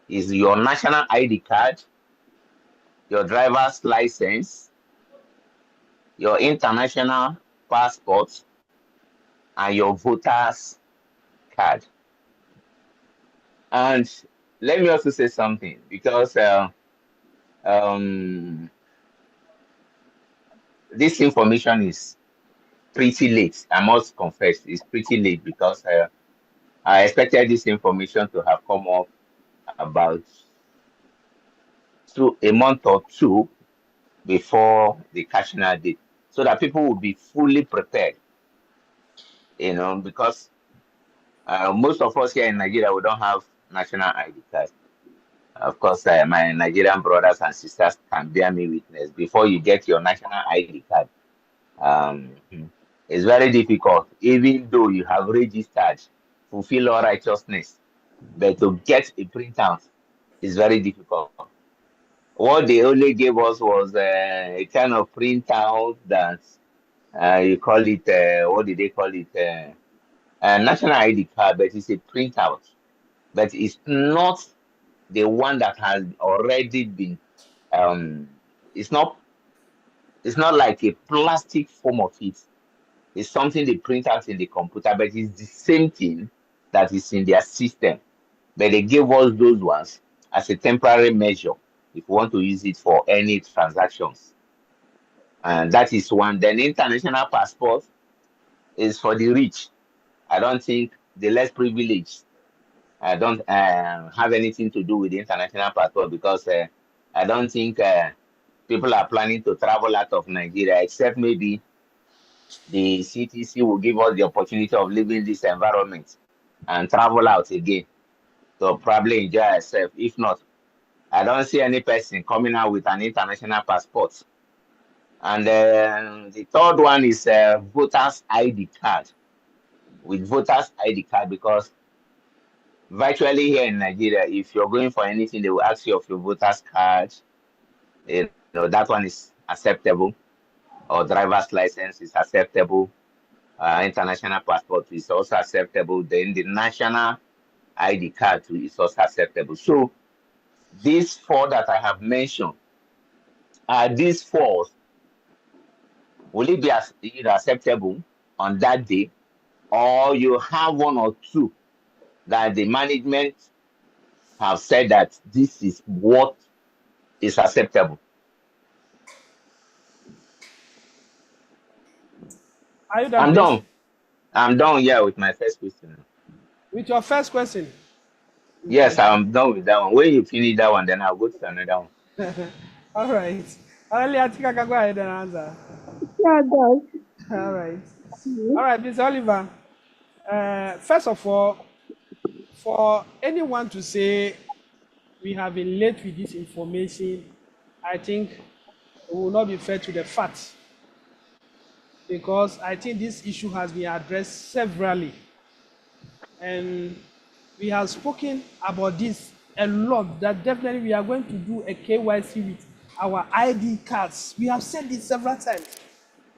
is your national ID card, your driver's license, your international passport, and your voter's card. And let me also say something, because this information is pretty late. I must confess, it's pretty late, because I expected this information to have come up about a month or two before the national date, so that people will be fully prepared. Because most of us here in Nigeria, we don't have national ID cards. Of course, my Nigerian brothers and sisters can bear me witness. Before you get your national ID card, um, it's very difficult, even though you have registered, fulfill all righteousness, but to get a printout is very difficult. What they only gave us was a kind of printout that you call it, what did they call it? A national ID card, but it's a printout. But it's not the one that has already been, um, it's not like a plastic form of it. It's something they print out in the computer, but it's the same thing that is in their system. But they gave us those ones as a temporary measure if you want to use it for any transactions. And that is one. Then international passport is for the rich. I don't think the less privileged don't have anything to do with the international passport, because I don't think people are planning to travel out of Nigeria, except maybe the CTC will give us the opportunity of living this environment and travel out again to probably enjoy ourselves. If not, I don't see any person coming out with an international passport. And the third one is voters ID card. With voters ID card, because virtually here in Nigeria, if you're going for anything, they will ask you of your voters card. That one is acceptable. Or driver's license is acceptable. International passport is also acceptable. Then the national ID card too is also acceptable. So these four that I have mentioned, are these four, will it be either acceptable on that day, or you have one or two that the management have said that this is what is acceptable? Are you done, I'm please? done. I'm done here with my first question. With your first question. Yes, I'm done with that one. When you finish that one, then I'll go to another one. All right. Only I think I can go ahead and answer. Yeah, guys. All right. All right, Mr. Oliver. First of all, for anyone to say we have been late with this information, I think it will not be fair to the fact, because I think this issue has been addressed severally, and we have spoken about this a lot, that definitely we are going to do a KYC with our ID cards. We have said this several times,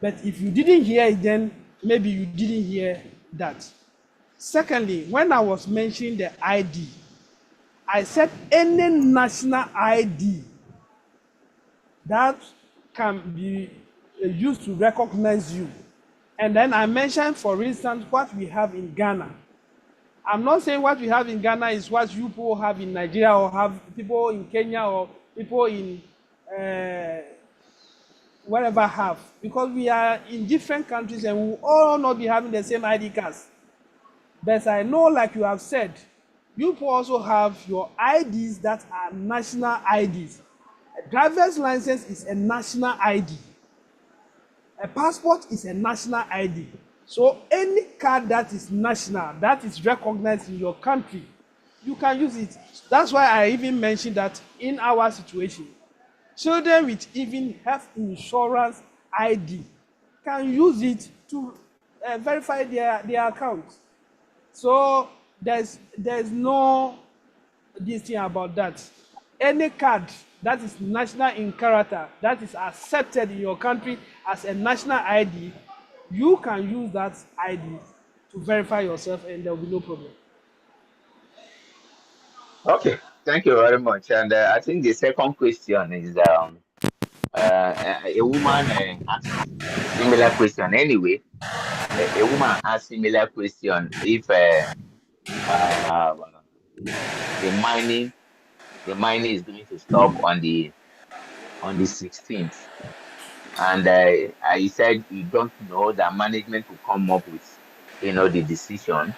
but if you didn't hear it, then maybe you didn't hear that. Secondly, when I was mentioning the ID, I said any national ID that can be used to recognize you. And then I mentioned, for instance, what we have in Ghana. I'm not saying what we have in Ghana is what you people have in Nigeria, or have people in Kenya, or people in wherever have, because we are in different countries and we will all not be having the same ID cards. But I know, like you have said, you people also have your IDs that are national IDs. A driver's license is a national ID. A passport is a national ID. So any card that is national, that is recognized in your country, you can use it. That's why I even mentioned that in our situation, children with even health insurance ID can use it to verify their account. So there's no this thing about that. Any card that is national in character, that is accepted in your country as a national ID, you can use that ID to to verify yourself, and there will be no problem. Okay, thank you very much. And I think the second question is a woman asked a similar question anyway. A woman asked similar question if uh, the mining the mining is going to stop on the 16th, and I said you don't know that management will come up with the decision.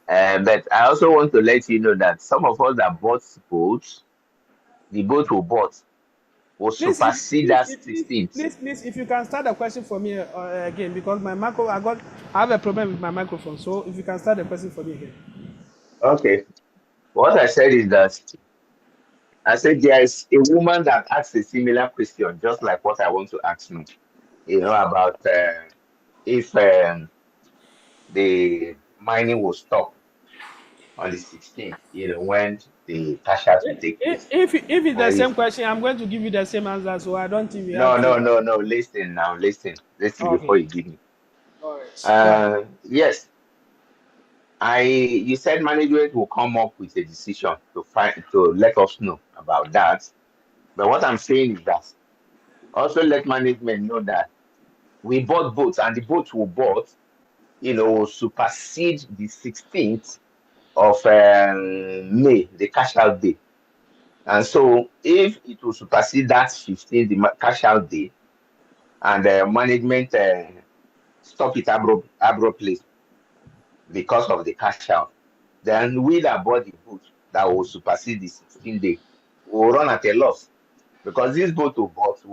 But I also want to let you know that some of us that bought boats, the boat we bought will Please, supersede that 16th. if you can start the question for me again, because my micro, I have a problem with my microphone. So if you can start the question for me again. Okay. What I said is that I said there is a woman that asked a similar question, just like what I want to ask now. About if the mining will stop on the 16th. When the cash out will take place. If it's the And same question, I'm going to give you the same answer. So I don't think we no, have no, to. no, no. Listen now. Listen before Okay. you give me. All right. Go ahead. Yes, you said management will come up with a decision to let us know about that. But what I'm saying is that also let management know that we bought boats, and the boats we bought, will supersede the 16th of May, the cash out day. And so if it will supersede that 15th, the cash out day, and management stop it abruptly because of the cash out, then we that bought the boat that will supersede the 16 day will run at a loss, because this boat we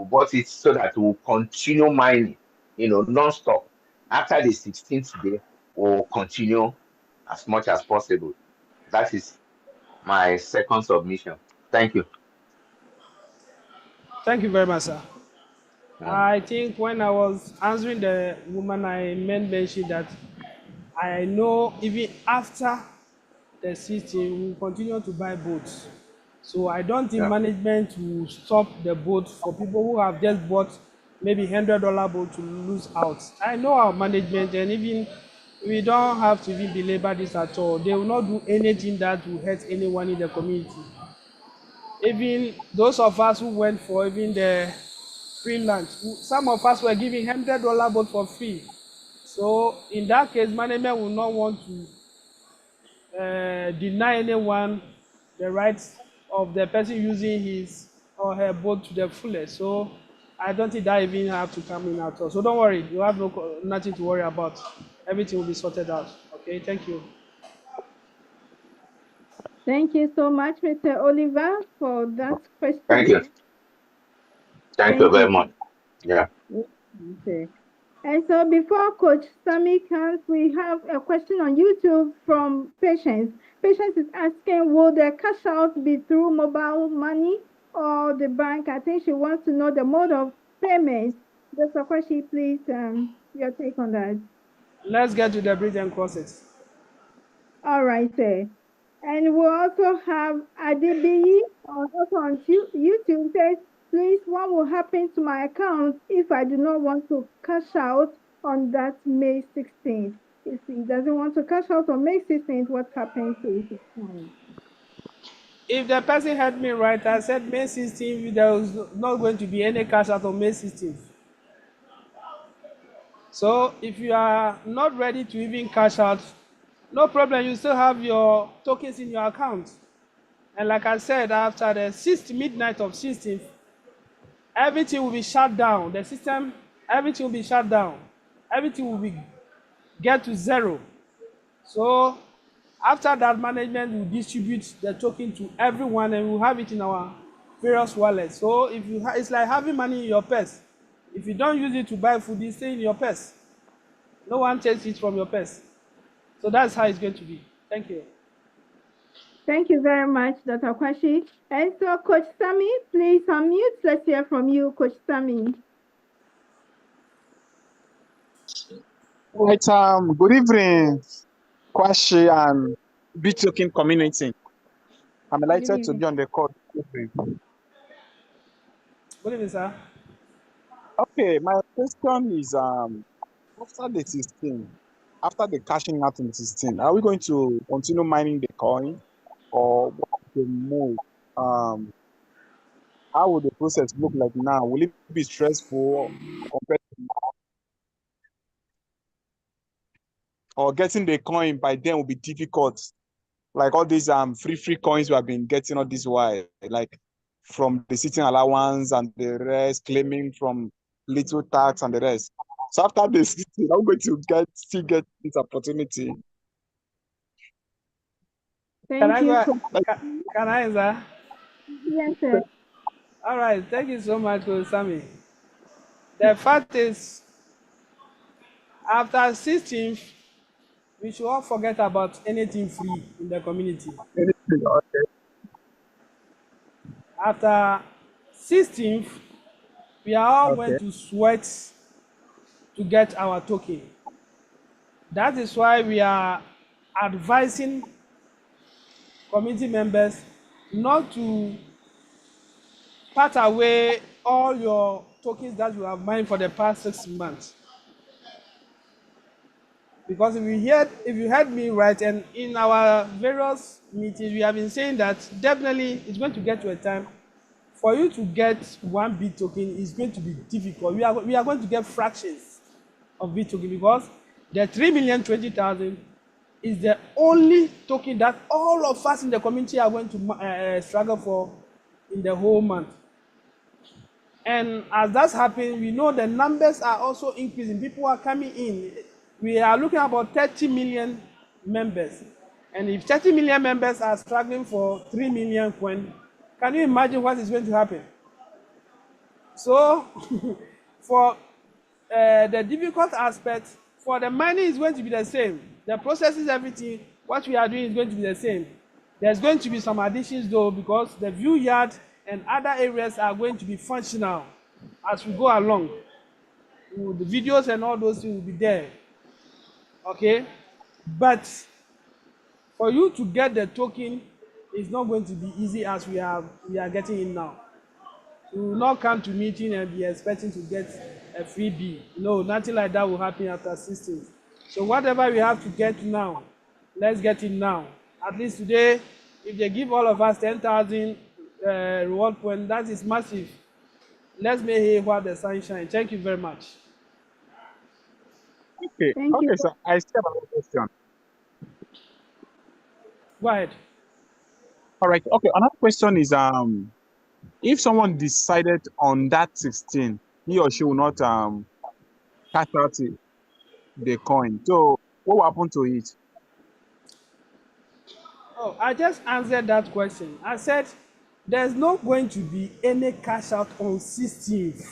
bought it so that we will continue mining, non-stop. After the 16th day, we'll continue as much as possible. That is my second submission. Thank you. Thank you very much, sir. Mm. I think when I was answering the woman, I mentioned that I know even after the system, we will continue to buy boats. So I don't think Yeah. management will stop the boat for people who have just bought maybe $100 boat to lose out. I know our management, and even we don't have to even belabor this at all. They will not do anything that will hurt anyone in the community. Even those of us who went for even the free lunch, some of us were giving $100 boat for free. So in that case, management will not want to deny anyone the rights of the person using his or her boat to the fullest. So I don't think that even have to come in at all. So don't worry, you have nothing to worry about. Everything will be sorted out. Okay, thank you. Thank you so much, Mr. Oliver, for that Thank you. question. Thank you Thank very you. much. Yeah. Okay. And so before Coach Sammy comes, we have a question on YouTube from Patience. Patience is asking, will the cash out be through mobile money or the bank? I think she wants to know the mode of payment. Dr. Kwashi, please, your take on that. Let's get to the bridge and cross it. All right, sir. And we also have Adebiyi also on YouTube says, please, what will happen to my account if I do not want to cash out on that May 16th? If he doesn't want to cash out on May 16th, what happens to his account? If the person heard me right, I said May 16th, there was not going to be any cash out on May 16th. So if you are not ready to even cash out, no problem, you still have your tokens in your account. And like I said, after the 6th midnight of 16th, everything will be shut down. The system, everything will be shut down. Everything will be get to zero. So after that, management will distribute the token to everyone, and we'll have it in our various wallets. So if you it's like having money in your purse. If you don't use it to buy food, it stays in your purse. No one takes it from your purse. So that's how it's going to be. Thank you. Thank you very much, Dr. Kwashi. And so, Coach Sami, please unmute. Let's hear from you, Coach Sami. Right, good evening, Kwashi and Bittoken community. I'm delighted to be on the call. Good evening, sir. Okay, my question is after the 16th, after the cashing out on the 16th, are we going to continue mining the coin or what the move? How will the process look like now? Will it be stressful compared to, or getting the coin by then will be difficult? Like all these free coins we have been getting all this while, like from the sitting allowance and the rest, claiming from little tax and the rest. So after this, I'm going to still get this opportunity. Can I Thank you. go? Can I answer? Yes, sir. All right. Thank you so much, Sammy. The fact is, after 16th, we should all forget about anything free in the community. After 16th, we are all going to sweat to get our token. That is why we are advising community members not to part away all your tokens that you have mined for the past 6 months. Because if you heard me right, and in our various meetings, we have been saying that definitely it's going to get to a time for you to get 1 Bittoken is going to be difficult. We are going to get fractions of Bittoken because the 3,020,000 is the only token that all of us in the community are going to struggle for in the whole month. And as that's happening, we know the numbers are also increasing. People are coming in. We are looking at about 30 million members. And if 30 million members are struggling for 3 million coin, can you imagine what is going to happen? So, for the difficult aspect, for the mining is going to be the same. The processes, everything, what we are doing is going to be the same. There's going to be some additions though, because the view yard and other areas are going to be functional as we go along. The videos and all those things will be there. Okay? But for you to get the token, it's not going to be easy as we are getting it now. You will not come to meeting and be expecting to get a freebie. No, nothing like that will happen after 16. So whatever we have to get now, let's get it now. At least today, if they give all of us 10,000 reward points, that is massive. Let's make hay while the sun shines. Thank you very much. Okay, Thank you. okay, so I still have a question. Go ahead. All right, okay, another question is if someone decided on that 16, he or she will not cash out the coin. So what will happen to it? Oh, I just answered that question. I said there's not going to be any cash out on 16th.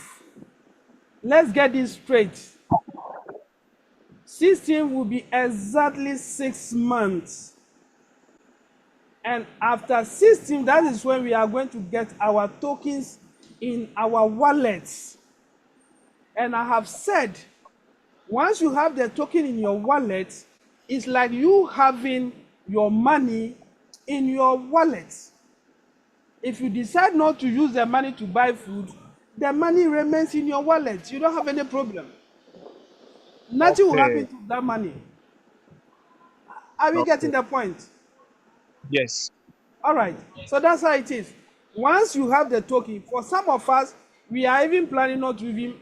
Let's get this straight. 16 will be exactly 6 months. And after 16, that is when we are going to get our tokens in our wallets. And I have said, once you have the token in your wallet, it's like you having your money in your wallet. If you decide not to use the money to buy food, the money remains in your wallet. You don't have any problem. Nothing will happen to that money. Are we getting the point? Yes. All right. So that's how it is. Once you have the token, for some of us, we are even planning not to even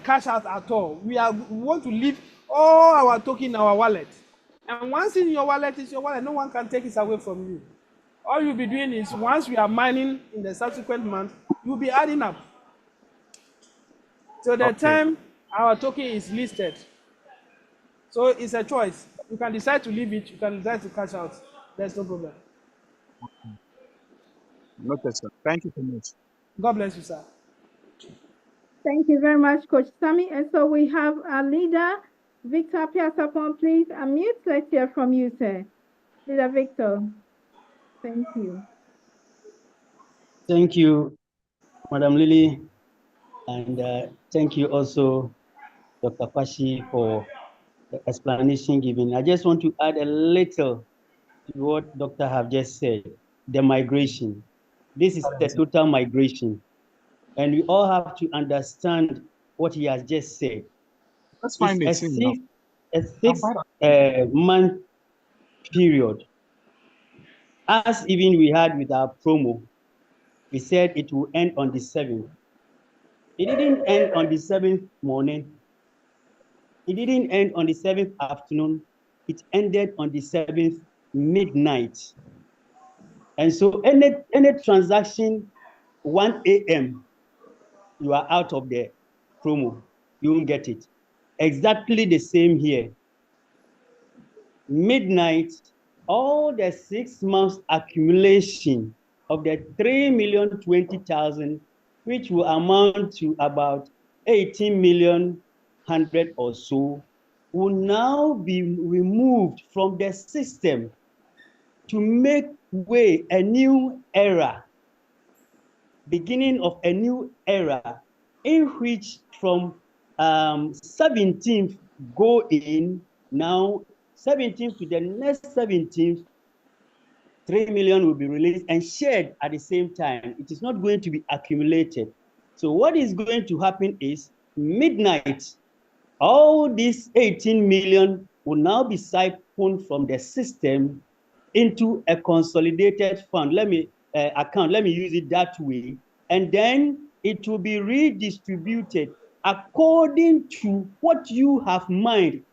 cash out at all. We want to leave all our token in our wallet. And once in your wallet is your wallet, no one can take it away from you. All you'll be doing is once we are mining in the subsequent month, you'll be adding up. So the time our token is listed. So it's a choice. You can decide to leave it, you can decide to cash out. There's no problem. Noted, sir. Thank you so much. God bless you, sir. Thank you very much, Coach Sammy. And so we have our leader, Victor Piasapon. Please unmute. Let's hear from you, sir. Leader Victor. Thank you. Thank you, Madam Lily, and thank you also, Dr. Kwashi, for the explanation given. I just want to add a little to what Doctor have just said, the migration. This is the total migration. And we all have to understand what he has just said. Let's find the team now. a 6 month period. As even we had with our promo, we said it will end on the 7th. It didn't end on the 7th morning. It didn't end on the 7th afternoon. It ended on the 7th midnight. And so any transaction 1 a.m., you are out of the promo. You won't get it. Exactly the same here. Midnight, all the 6 months accumulation of the 3,020,000, which will amount to about 18 million 100 or so, will now be removed from the system to make way a new era, beginning of a new era, in which from 17th go in, now 17th to the next 17th, 3 million will be released and shared at the same time. It is not going to be accumulated. So what is going to happen is midnight, all these 18 million will now be siphoned from the system into a consolidated fund. Let me use it that way. And then it will be redistributed according to what you have mined.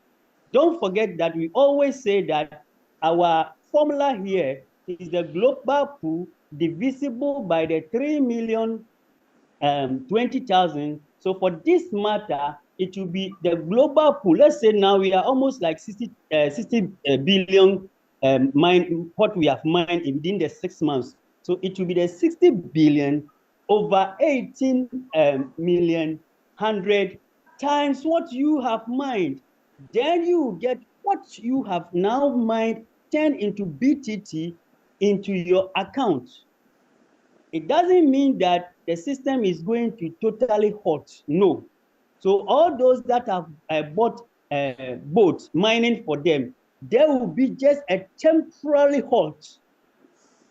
Don't forget that we always say that our formula here is the global pool divisible by the 3 million 20,000. So for this matter, it will be the global pool. Let's say now we are almost like 60 billion what we have mined within the 6 months. So it will be the 60 billion over 18 million 100 times what you have mined. Then you get what you have now mined turned into BTT into your account. It doesn't mean that the system is going to totally halt. No. So all those that have bought boats, mining for them, there will be just a temporary halt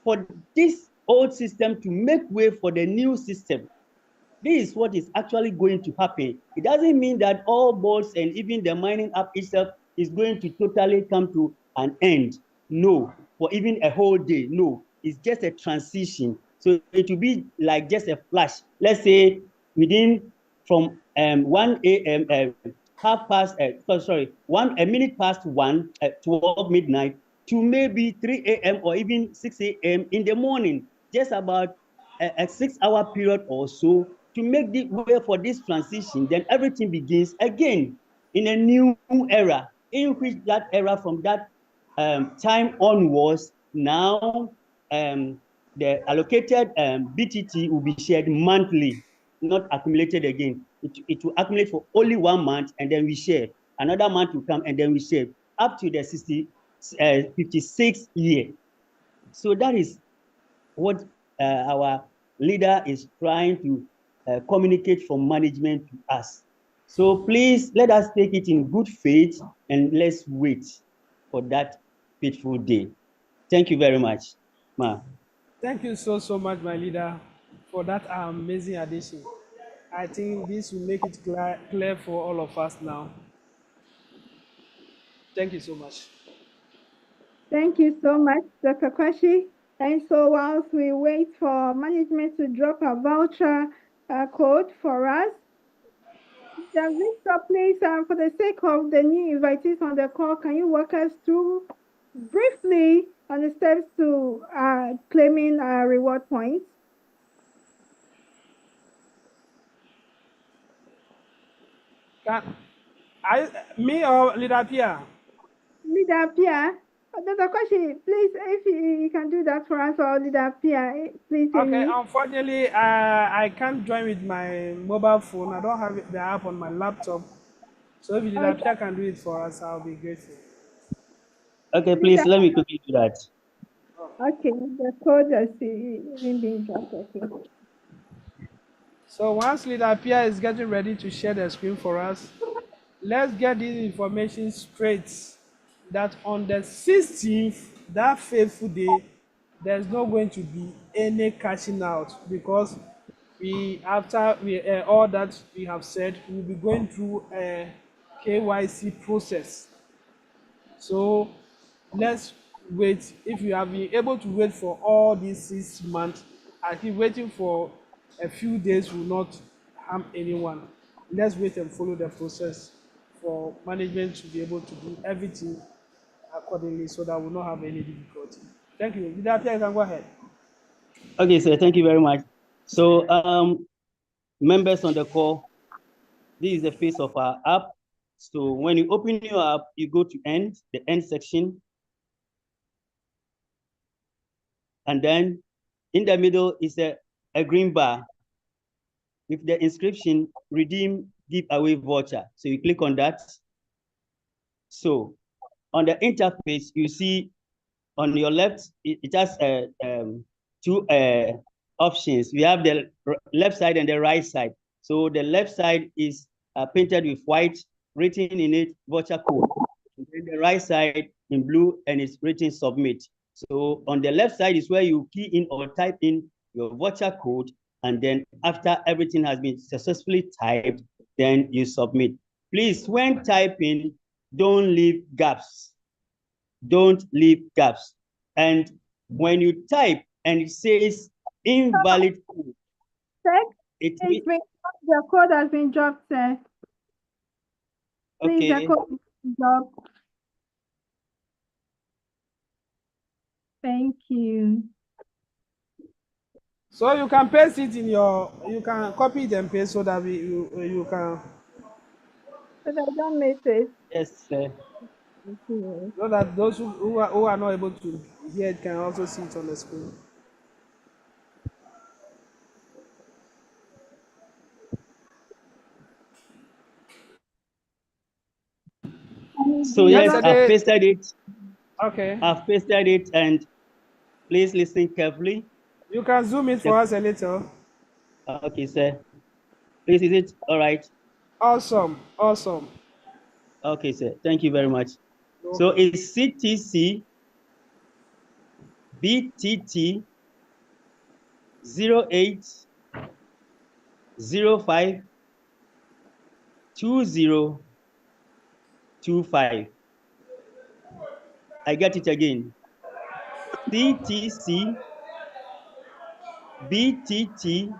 for this old system to make way for the new system. This is what is actually going to happen. It doesn't mean that all boats and even the mining app itself is going to totally come to an end. No, for even a whole day. No, it's just a transition. So it will be like just a flash. Let's say within from 1 a.m. a minute past 12 midnight to maybe 3 a.m. or even 6 a.m. in the morning, just about a 6-hour period or so to make the way for this transition. Then everything begins again in a new era, in which that era from that time onwards, now the allocated BTT will be shared monthly, not accumulated again. It will accumulate for only 1 month and then we share. Another month will come and then we share up to the 56th year. So that is what our leader is trying to communicate from management to us. So please let us take it in good faith and let's wait for that fateful day. Thank you very much, Ma. Thank you so much, my leader, for that amazing addition. I think this will make it clear for all of us now. Thank you so much. Thank you so much, Dr. Kwashi. And so whilst we wait for management to drop a voucher code for us, Victor, please, for the sake of the new invitees on the call, can you walk us through briefly on the steps to claiming reward points? Me or Leader Pia? Leader Pia. Dr. Kwashi, please, if you can do that for us, or Leader Pia, please. Okay, unfortunately, I can't join with my mobile phone. I don't have the app on my laptop. So if Leader Pia can do it for us, I'll be grateful. Okay, please, let me quickly do that. Okay, the code has even been dropped. Okay. So once Leader Pia is getting ready to share the screen for us, let's get this information straight that on the 16th, that fateful day, there's not going to be any cashing out because after all that we have said, we'll be going through a KYC process. So let's wait. If you have been able to wait for all these 6 months, I think waiting for a few days will not harm anyone. Let's wait and follow the process for management to be able to do everything accordingly so that we'll not have any difficulty. Thank you. With that, you can go ahead. Okay, sir. Thank you very much. So, members on the call, this is the face of our app. So when you open your app, you go to the end section. And then in the middle is a green bar with the inscription, redeem giveaway voucher. So you click on that. So on the interface, you see on your left, it has two options. We have the left side and the right side. So the left side is painted with white, written in it voucher code. And then the right side in blue and it's written submit. So on the left side is where you key in or type in your voucher code, and then after everything has been successfully typed, then you submit. Please, when typing, don't leave gaps. Don't leave gaps. And when you type and it says invalid code, it means the code has been dropped, sir. Please, the okay. code has been dropped. Thank you. So you can paste it in you can copy it and paste so that you can. So that I don't miss it. Yes, sir. So that those who are not able to hear it can also see it on the screen. So yes, Yesterday, I've pasted it. Okay. I've pasted it, and please listen carefully. You can zoom it for us a little. Okay, sir. Please, is it all right? Awesome. Awesome. Okay, sir. Thank you very much. No So problem. it's CTC BTT 0805 2025. I get it again. CTC BTT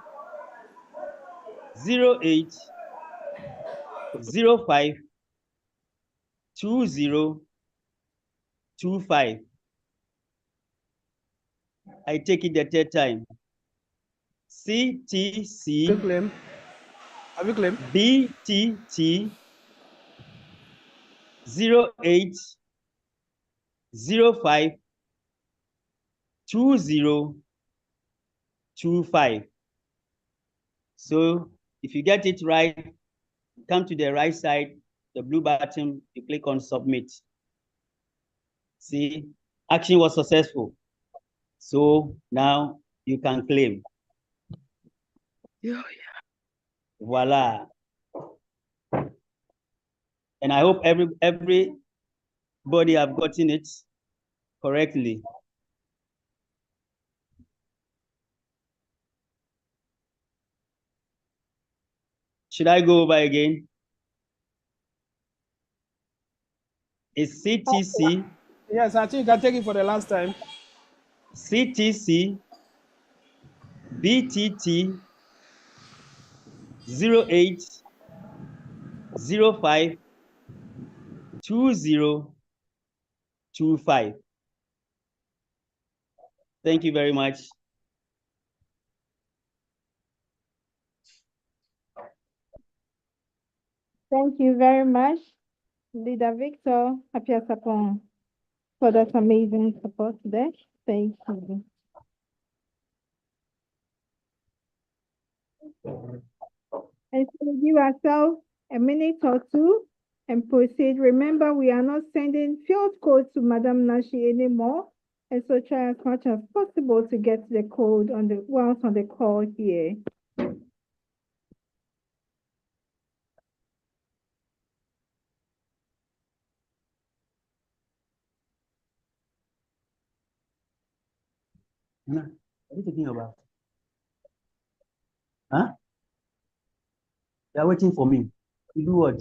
0805 2025. I take it the third time. CTC BTT 0805 2025. So if you get it right, come to the right side, the blue button, you click on submit. See, action was successful. So now you can claim. Voila. And I hope everybody have gotten it correctly. Should I go over again? It's CTC. Yes, I think you can take it for the last time. CTC BTT 0805 2025. Thank you very much. Thank you very much, Leader Victor Apiasapon, for that amazing support today. Thank you. And so we give ourselves a minute or two and proceed. Remember, we are not sending field code to Madam Nashi anymore. And so try as much as possible to get the code on the whilst on the call here. What are you talking about? Huh? They are waiting for me. To do what?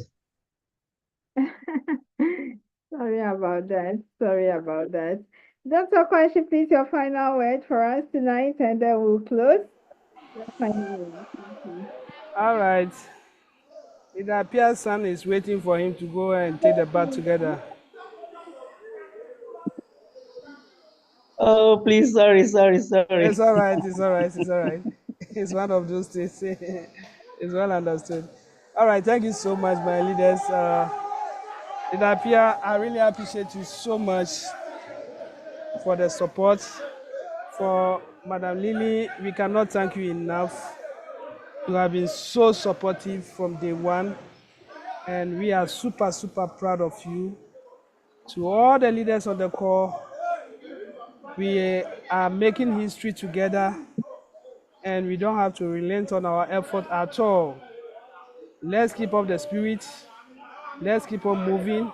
Sorry about that. Sorry about that. Dr. Kwashi, please, your final word for us tonight, and then we'll close. Your final word. Thank you. All right. It appears son is waiting for him to go and take the bath together. Oh, please, sorry. It's all right. It's all right. It's all right. It's one of those things. It's well understood. All right. Thank you so much, my leaders. It appear I really appreciate you so much for the support. For Madam Lily, we cannot thank you enough. You have been so supportive from day one, and we are super, super proud of you. To all the leaders on the call, we are making history together, and we don't have to relent on our effort at all. Let's keep up the spirit. Let's keep on moving,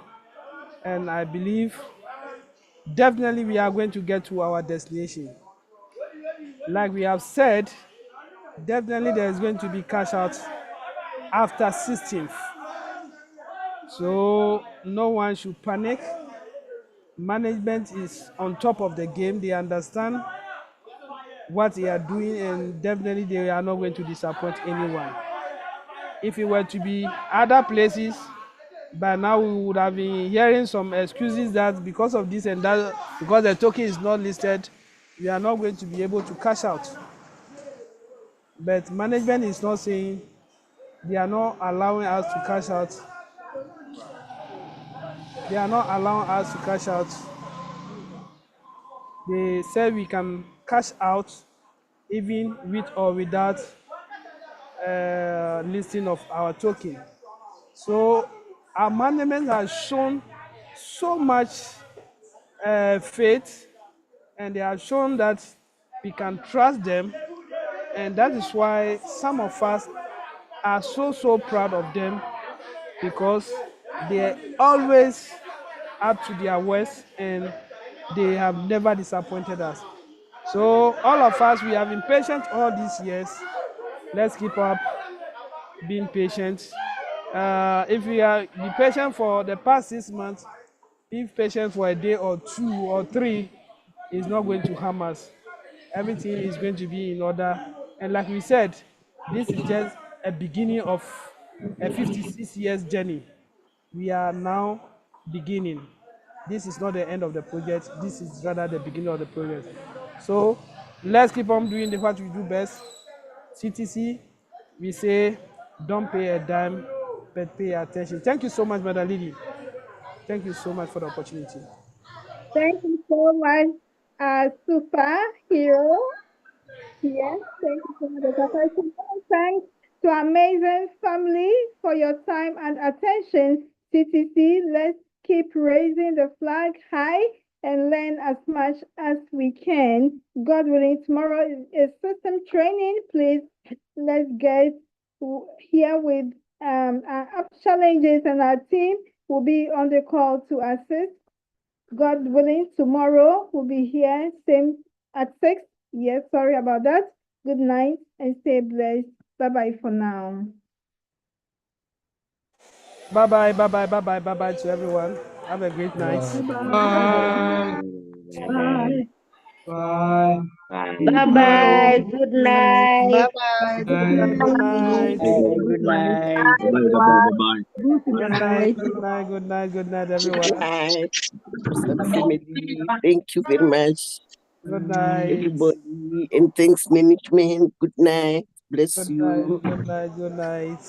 and I believe definitely we are going to get to our destination. Like we have said, definitely there is going to be cash out after 16th. So no one should panic. Management is on top of the game. They understand what they are doing, and definitely they are not going to disappoint anyone. If it were to be other places, by now we would have been hearing some excuses that because of this and that, because the token is not listed, we are not going to be able to cash out. But management is not saying, they are not allowing us to cash out. They are not allowing us to cash out. They said we can cash out even with or without listing of our token. So our management has shown so much faith, and they have shown that we can trust them, and that is why some of us are so proud of them, because they always up to their worst, and they have never disappointed us. So all of us, we have been patient all these years. Let's keep up being patient. If we are be patient for the past 6 months, be patient for a day or 2 or 3, is not going to harm us. Everything is going to be in order. And like we said, this is just a beginning of a 56 years journey. We are now beginning. This is not the end of the project. This is rather the beginning of the project. So let's keep on doing what we do best. CTC, we say, don't pay a dime, but pay attention. Thank you so much, Madam Lily. Thank you so much for the opportunity. Thank you so much, superhero. Yes, thank you so much, Dr. Kwashi. Thanks to amazing family for your time and attention. CTC, let's keep raising the flag high and learn as much as we can. God willing, tomorrow is system training. Please, let's get here with our challenges, and our team will be on the call to assist. God willing, tomorrow we'll be here, same at 6. Yes, sorry about that. Good night and stay blessed. Bye-bye for now. Bye-bye to everyone. Have a great night. Bye-bye. Bye. Bye. Bye bye. Good night. Bye-bye. Good Good night. night. Good Good night. night. Good Good night. night. Good night, everyone. Good night. Family, thank you very much. Good night. Everybody, and thanks management. Good night. Bless Good night. you. Good night. Good night.